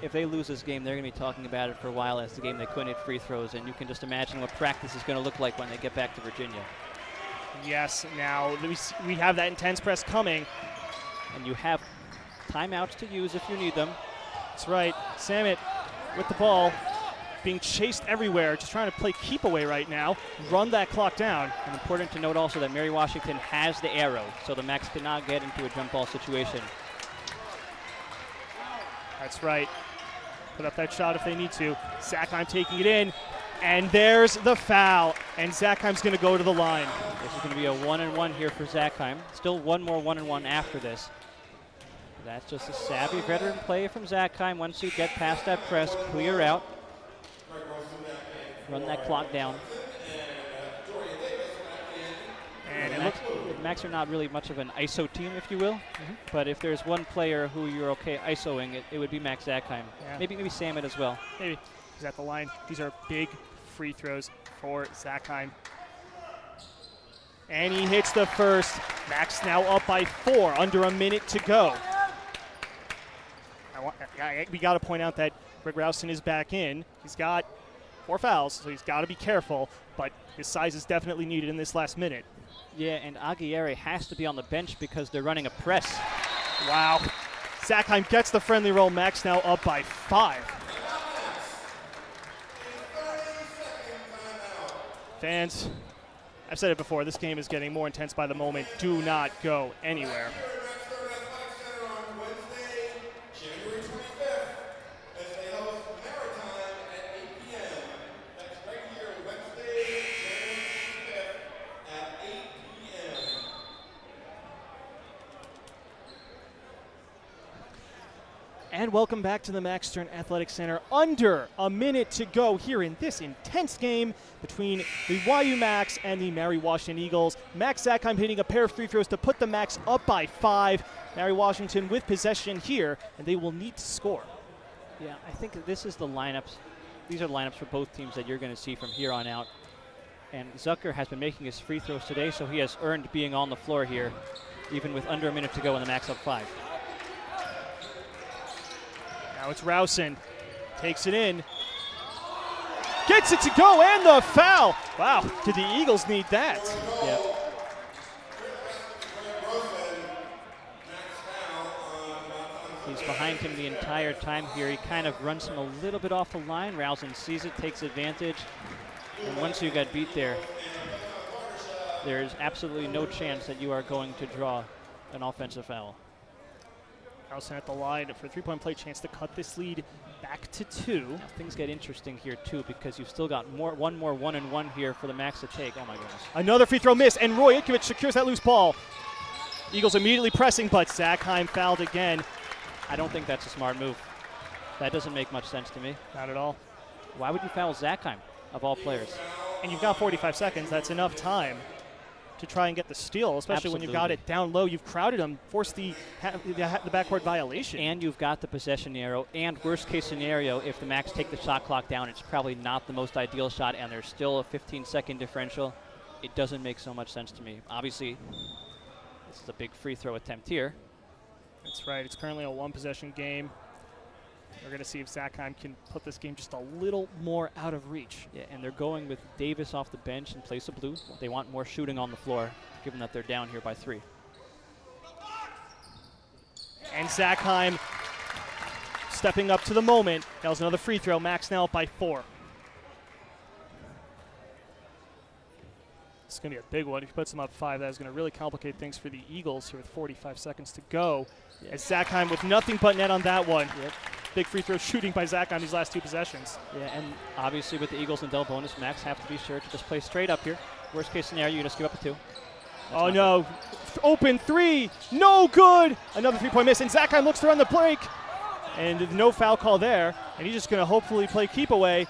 if they lose this game, they're going to be talking about it for a while as the game they couldn't hit free throws, and you can just imagine what practice is going to look like when they get back to Virginia. Yes, now we have that intense press coming. And you have timeouts to use if you need them. That's right. Samet with the ball, being chased everywhere, just trying to play keep away right now, run that clock down. And important to note also that Mary Washington has the arrow, so the Max cannot get into a jump ball situation. That's right. Put up that shot if they need to. Zachheim taking it in, and there's the foul. And Zachheim's going to go to the line. This is going to be a 1-and-1 here for Zachheim. Still one more 1-and-1 after this. That's just a savvy veteran play from Zachheim. Once you get past that press, clear out. Run that clock down. And Max are not really much of an ISO team, if you will. But if there's one player who you're okay ISOing, it would be Max Zachheim. Yeah. Maybe Samet as well. Maybe. He's at the line. These are big free throws for Zachheim. And he hits the first. Max now up by 4, under a minute to go. We got to point out that Greg Rowson is back in. He's got 4 fouls, so he's got to be careful, but his size is definitely needed in this last minute. Yeah, and Aguirre has to be on the bench because they're running a press. Wow. Zachheim gets the friendly roll. Max now up by 5. Fans, I've said it before, this game is getting more intense by the moment. Do not go anywhere. And welcome back to the Max Stern Athletic Center. Under a minute to go here in this intense game between the YU Max and the Mary Washington Eagles. Max Zachheim hitting a pair of free throws to put the Max up by 5. Mary Washington with possession here, and they will need to score. Yeah, I think that this is the lineups. These are the lineups for both teams that you're going to see from here on out. And Zucker has been making his free throws today, so he has earned being on the floor here, even with under a minute to go and the Max up 5. Now it's Rowson. Takes it in. Gets it to go, and the foul. Wow, did the Eagles need that? Yep. He's behind him the entire time here. He kind of runs him a little bit off the line. Rowson sees it, takes advantage. And once you got beat there, there is absolutely no chance that you are going to draw an offensive foul. Rowson at the line for a 3-point play, chance to cut this lead back to 2. Now things get interesting here too because you've still got one more 1-and-1 here for the Max to take. Oh my goodness. Another free throw miss, and Roy Itkovich secures that loose ball. Eagles immediately pressing, but Zachheim fouled again. I don't think that's a smart move. That doesn't make much sense to me. Not at all. Why would you foul Zachheim, of all players? And you've got 45 seconds. That's enough time to try and get the steal, especially when you've got it down low. You've crowded him, forced the backcourt violation. And you've got the possession arrow. And worst case scenario, if the Max take the shot clock down, it's probably not the most ideal shot, and there's still a 15-second differential. It doesn't make so much sense to me. Obviously, this is a big free throw attempt here. That's right. It's currently a 1-possession game. We're going to see if Zachheim can put this game just a little more out of reach. Yeah, and they're going with Davis off the bench in place of Blue. They want more shooting on the floor, given that they're down here by 3. And Zachheim stepping up to the moment. That was another free throw. Max now up by 4. It's going to be a big one. If he puts them up 5, that is going to really complicate things for the Eagles here with 45 seconds to go. Yeah. As Zachheim with nothing but net on that one. Yep. Big free throw shooting by Zach on these last 2 possessions. Yeah, and obviously with the Eagles and double bonus, Max have to be sure to just play straight up here. Worst case scenario, you just give up a 2. Oh no, open 3, no good. Another 3-point miss, and Zachheim looks to run the break. And no foul call there, and he's just going to hopefully play keep away.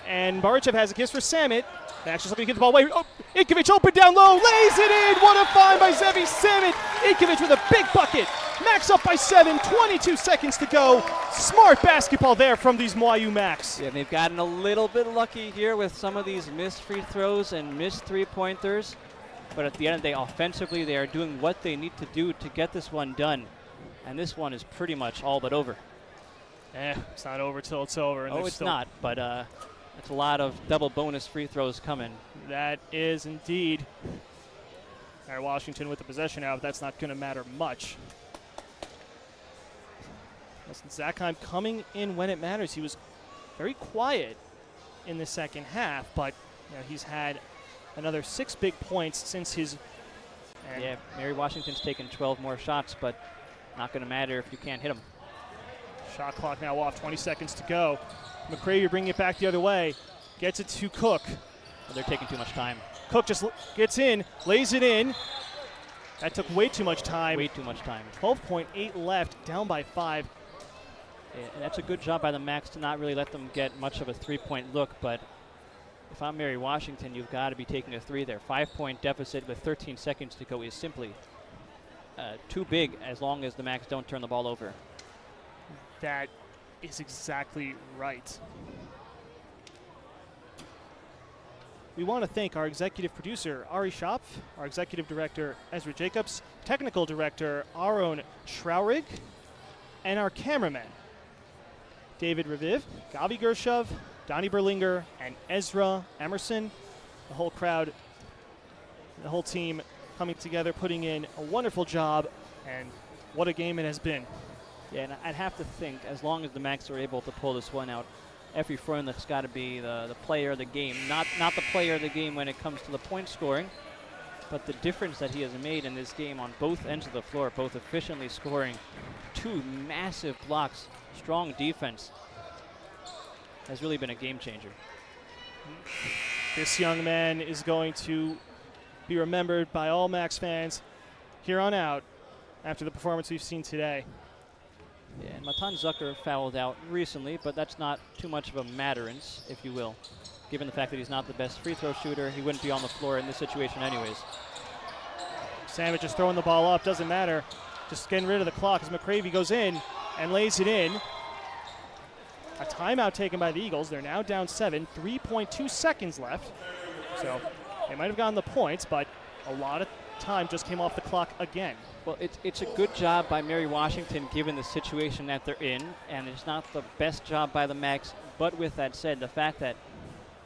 And Barichev has a kiss for Samet. Max just looking to get the ball away. Oh, Itkovich open down low, lays it in. What a find by Zevi Samet. Itkovich with a big bucket. Max up by 7, 22 seconds to go. Smart basketball there from these YU Max. Yeah, they've gotten a little bit lucky here with some of these missed free throws and missed 3-pointers. But at the end of the day, offensively, they are doing what they need to do to get this one done. And this one is pretty much all but over. It's not over till it's over. And it's not, but it's a lot of double bonus free throws coming. That is indeed. All right, Washington with the possession now, but that's not going to matter much. Listen, Zachheim coming in when it matters. He was very quiet in the second half, but he's had another 6 big points since his. Yeah, Mary Washington's taken 12 more shots, but not going to matter if you can't hit them. Shot clock now off, 20 seconds to go. McCravey bringing it back the other way, gets it to Cook. Well, they're taking too much time. Cook just gets in, lays it in. That took way too much time. Way too much time. 12.8 left, down by 5. Yeah, and that's a good job by the Max to not really let them get much of a 3-point look, but if I'm Mary Washington, you've got to be taking a 3 there. 5-point deficit with 13 seconds to go is simply too big as long as the Max don't turn the ball over. That is exactly right. We want to thank our executive producer, Ari Schopf, our executive director, Ezra Jacobs, technical director, Aharon Traurig, and our cameraman, David Raviv, Gavi Gershov, Donny Berlinger, and Ezra Emerson. The whole crowd, the whole team coming together, putting in a wonderful job, and what a game it has been. Yeah, and I'd have to think, as long as the Max are able to pull this one out, Effie Freundlich's got to be the player of the game. Not the player of the game when it comes to the point scoring, but the difference that he has made in this game on both ends of the floor, both efficiently scoring 2 massive blocks, strong defense, has really been a game changer. This young man is going to be remembered by all Max fans here on out after the performance we've seen today. Yeah, and Matan Zucker fouled out recently, but that's not too much of a matterance, if you will. Given the fact that he's not the best free throw shooter, he wouldn't be on the floor in this situation anyways. Samet just throwing the ball up, doesn't matter. Just getting rid of the clock as McCravey goes in and lays it in. A timeout taken by the Eagles. They're now down 7, 3.2 seconds left. So they might have gotten the points, but a lot of time just came off the clock again. Well, it's a good job by Mary Washington given the situation that they're in, and it's not the best job by the Max. But with that said, the fact that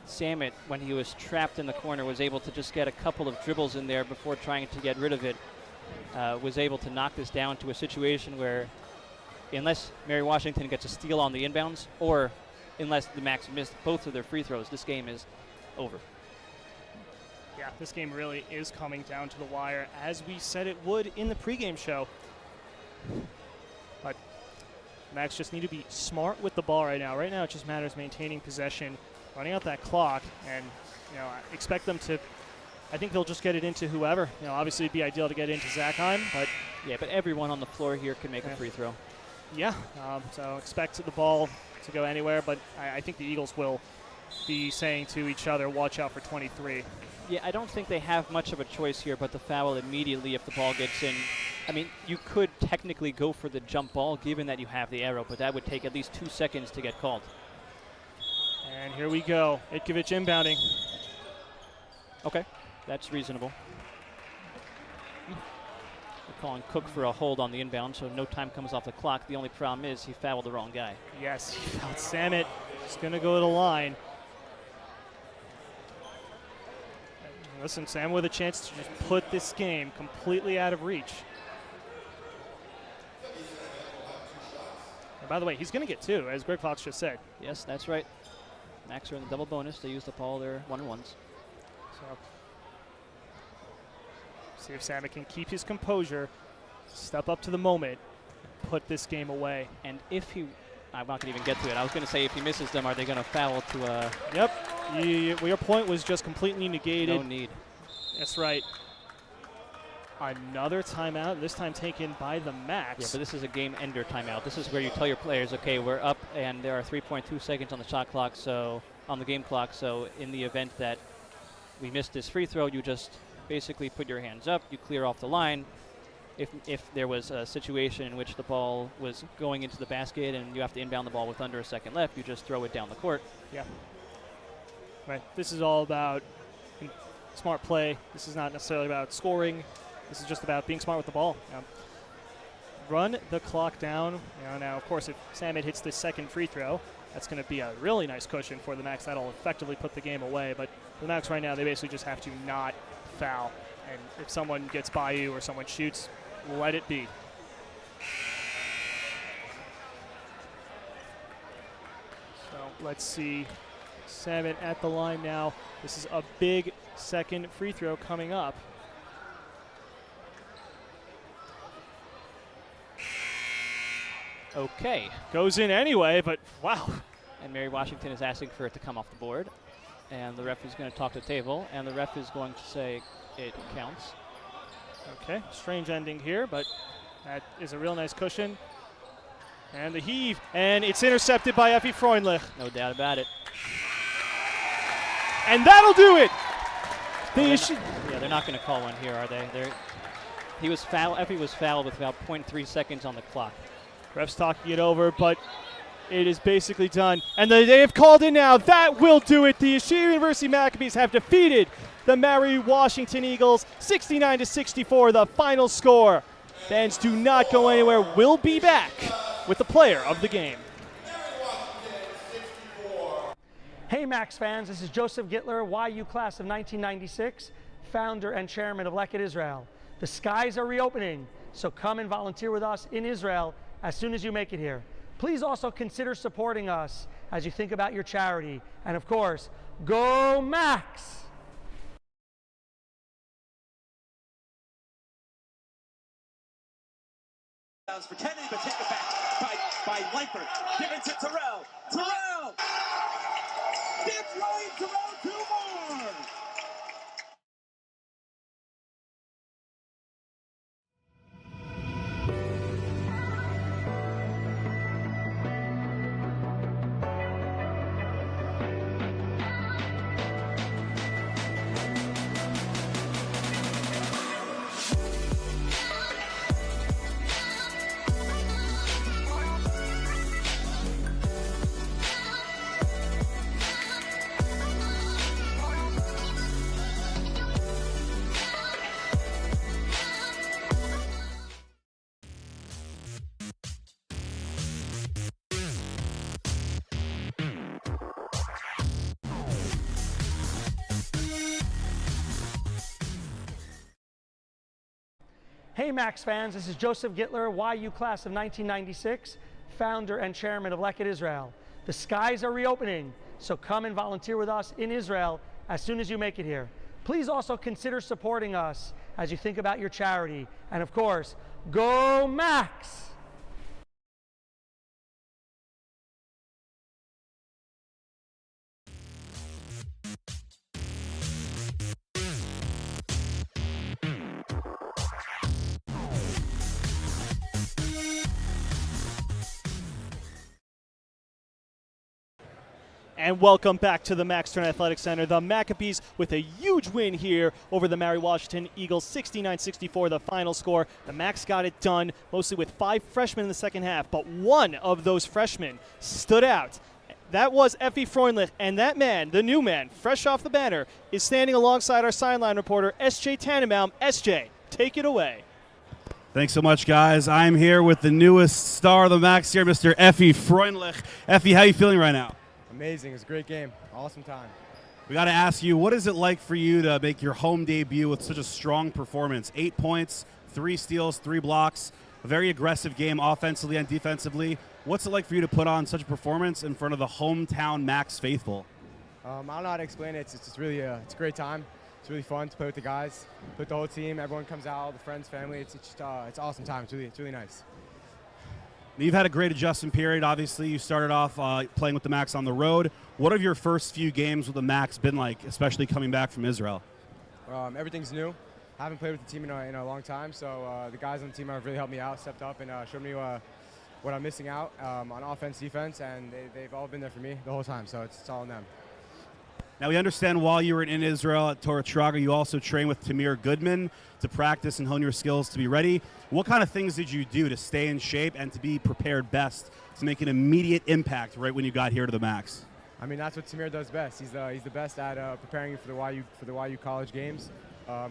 Samet, when he was trapped in the corner, was able to just get a couple of dribbles in there before trying to get rid of it, was able to knock this down to a situation where, unless Mary Washington gets a steal on the inbounds, or unless the Max missed both of their free throws, this game is over. Yeah, this game really is coming down to the wire, as we said it would in the pregame show. But Max just need to be smart with the ball right now. Right now it just matters maintaining possession, running out that clock, and I expect them to. I think they'll just get it into whoever. Obviously it'd be ideal to get into Zachheim, but yeah, but everyone on the floor here can make a free throw. Yeah, so expect the ball to go anywhere, but I think the Eagles will be saying to each other, watch out for 23. Yeah, I don't think they have much of a choice here but to foul immediately if the ball gets in. I mean, you could technically go for the jump ball given that you have the arrow, but that would take at least 2 seconds to get called. And here we go. Itkovich inbounding. Okay, that's reasonable. They're calling Cook for a hold on the inbound, so no time comes off the clock. The only problem is he fouled the wrong guy. Yes, he fouled Samet. He's going to go to the line. Listen, Sam with a chance to just put this game completely out of reach. And by the way, he's going to get 2, as Greg Fox just said. Yes, that's right. Max are in the double bonus. They used up all their 1-on-1s. So, see if Samet can keep his composure, step up to the moment, put this game away. And if he, I'm not going to even get to it. I was going to say if he misses them, are they going to foul to Yep. Your point was just completely negated. No need. That's right. Another timeout, this time taken by the Max. Yeah, but this is a game-ender timeout. This is where you tell your players, okay, we're up and there are 3.2 seconds on the shot clock, so on the game clock, so in the event that we missed this free throw, you just basically put your hands up, you clear off the line. If there was a situation in which the ball was going into the basket and you have to inbound the ball with under a second left, you just throw it down the court. Yeah. Right. This is all about smart play. This is not necessarily about scoring. This is just about being smart with the ball. run the clock down. Now, of course, if Samet hits the second free throw, that's going to be a really nice cushion for the Max. That'll effectively put the game away. But the Max right now, they basically just have to not foul. And if someone gets by you or someone shoots, let it be. So let's see. Samet at the line now. This is a big second free throw coming up. Okay. Goes in anyway, but wow. And Mary Washington is asking for it to come off the board. And the ref is going to talk to the table, and the ref is going to say it counts. Okay, strange ending here, but that is a real nice cushion. And the heave, and it's intercepted by Effie Freundlich. No doubt about it. And that'll do it! They're not going to call one here, are they? He was foul. Effie was fouled with about 0.3 seconds on the clock. Ref's talking it over, but it is basically done. And they have called it now. That will do it. The Yeshiva University Maccabees have defeated the Mary Washington Eagles 69-64, the final score. Fans do not go anywhere. We'll be back with the player of the game. Hey Max fans, this is Joseph Gittler, YU class of 1996, founder and chairman of Leket Israel. The skies are reopening, so come and volunteer with us in Israel as soon as you make it here. Please also consider supporting us as you think about your charity. And of course, go Max! For Kennedy, but take it back by Langford. Give it to Terrell. Terrell! That's right, Terrell, 2 more! Hey Max fans, this is Joseph Gittler, YU class of 1996, founder and chairman of Leket Israel. The skies are reopening, so come and volunteer with us in Israel as soon as you make it here. Please also consider supporting us as you think about your charity. And of course, go Max! And welcome back to the Max Stern Athletic Center. The Maccabees with a huge win here over the Mary Washington Eagles, 69-64, the final score. The Max got it done, mostly with 5 freshmen in the second half, but one of those freshmen stood out. That was Effie Freundlich, and that man, the new man, fresh off the banner, is standing alongside our sideline reporter, S.J. Tannenbaum. S.J., take it away. Thanks so much, guys. I'm here with the newest star of the Max here, Mr. Effie Freundlich. Effie, how are you feeling right now? Amazing. It's a great game. Awesome time. We got to ask you, what is it like for you to make your home debut with such a strong performance? 8 points, 3 steals, 3 blocks, a very aggressive game offensively and defensively. What's it like for you to put on such a performance in front of the hometown Max faithful? I don't know how to explain it. It's just really it's a great time. It's really fun to play with the guys, with the whole team. Everyone comes out, all the friends, family. It's just it's an awesome time. It's really nice. You've had a great adjustment period. Obviously, you started off playing with the Max on the road. What have your first few games with the Max been like, especially coming back from Israel? Everything's new. I haven't played with the team in a long time, so the guys on the team have really helped me out, stepped up, and showed me what I'm missing out on offense, defense, and they've all been there for me the whole time, so it's all on them. Now, we understand while you were in Israel at Torah Traurig, you also trained with Tamir Goodman to practice and hone your skills to be ready. What kind of things did you do to stay in shape and to be prepared best to make an immediate impact right when you got here to the Max? I mean, that's what Tamir does best. He's the best at preparing you for the YU college games.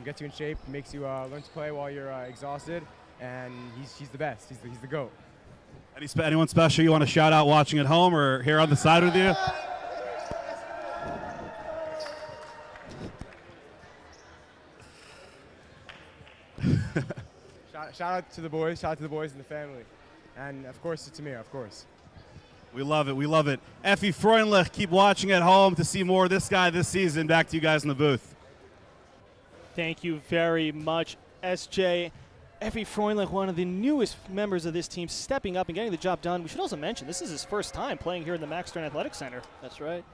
Gets you in shape, makes you learn to play while you're exhausted, and he's the best. He's the GOAT. Anyone special you want to shout out watching at home or here on the side with you? Shout out to the boys. Shout out to the boys and the family. And, of course, to me, of course. We love it. We love it. Effie Freundlich, keep watching at home to see more of this guy this season. Back to you guys in the booth. Thank you very much, SJ. Effie Freundlich, one of the newest members of this team, stepping up and getting the job done. We should also mention this is his first time playing here in the Max Stern Athletic Center. That's right.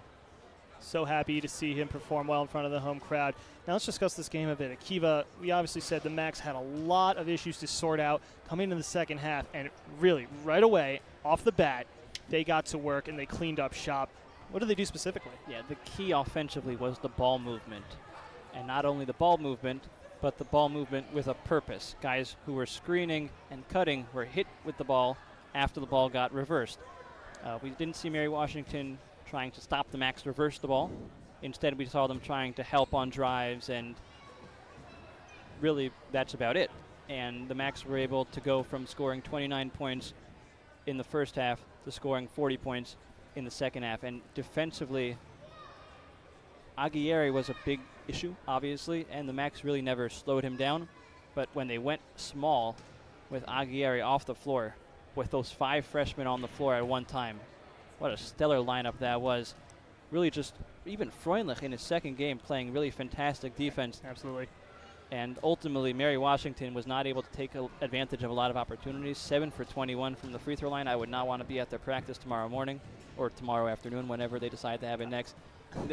So happy to see him perform well in front of the home crowd. Now let's discuss this game a bit. Akiva, we obviously said the Max had a lot of issues to sort out coming into the second half, and really, right away, off the bat, they got to work and they cleaned up shop. What did they do specifically? Yeah, the key offensively was the ball movement. And not only the ball movement, but the ball movement with a purpose. Guys who were screening and cutting were hit with the ball after the ball got reversed. We didn't see Mary Washington trying to stop the Max reverse the ball. Instead, we saw them trying to help on drives, and really that's about it. And the Max were able to go from scoring 29 points in the first half to scoring 40 points in the second half. And defensively, Aguirre was a big issue, obviously, and the Max really never slowed him down. But when they went small with Aguirre off the floor, with those 5 freshmen on the floor at one time, what a stellar lineup that was. Really just, even Freundlich in his second game playing really fantastic defense. Absolutely. And ultimately, Mary Washington was not able to take advantage of a lot of opportunities. 7 for 21 from the free throw line. I would not want to be at their practice tomorrow morning or tomorrow afternoon, whenever they decide to have it next.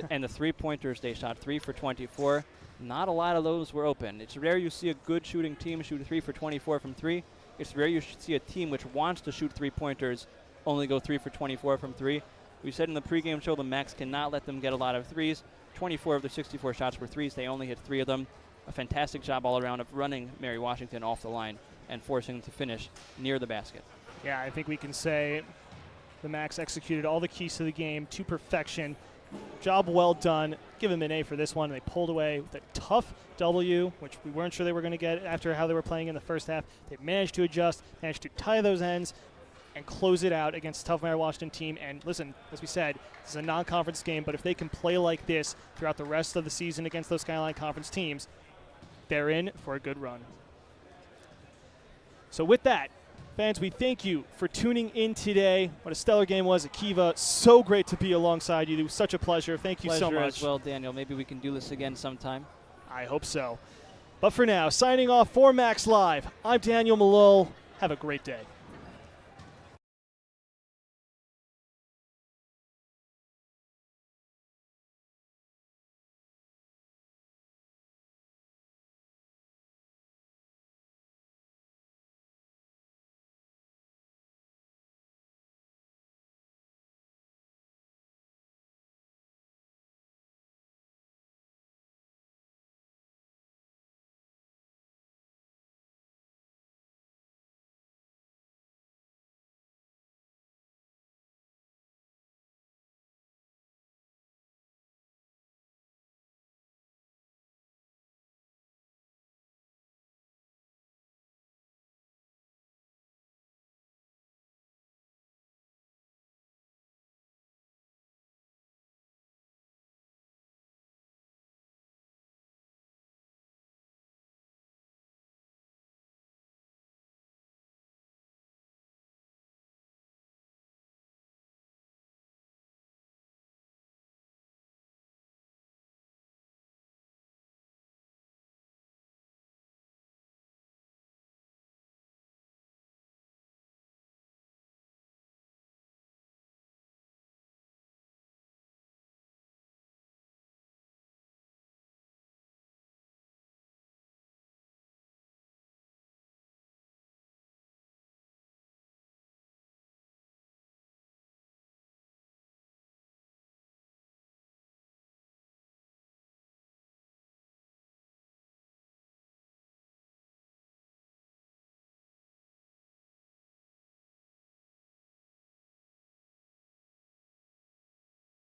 And the three-pointers, they shot 3 for 24. Not a lot of those were open. It's rare you see a good shooting team shoot 3 for 24 from 3. It's rare you see a team which wants to shoot three-pointers only go 3 for 24 from 3. We said in the pregame show the Max cannot let them get a lot of threes. 24 of their 64 shots were threes. They only hit 3 of them. A fantastic job all around of running Mary Washington off the line and forcing them to finish near the basket. Yeah, I think we can say the Max executed all the keys to the game to perfection. Job well done. Give them an A for this one. They pulled away with a tough W, which we weren't sure they were going to get after how they were playing in the first half. They managed to adjust, managed to tie those ends, and close it out against a tough Mary Washington team. And listen, as we said, this is a non-conference game, but if they can play like this throughout the rest of the season against those Skyline Conference teams, they're in for a good run. So with that, fans, we thank you for tuning in today. What a stellar game was. Akiva, so great to be alongside you. It was such a pleasure. Thank you so much. Pleasure as well, Daniel. Maybe we can do this again sometime. I hope so. But for now, signing off for Max Live, I'm Daniel Melool. Have a great day.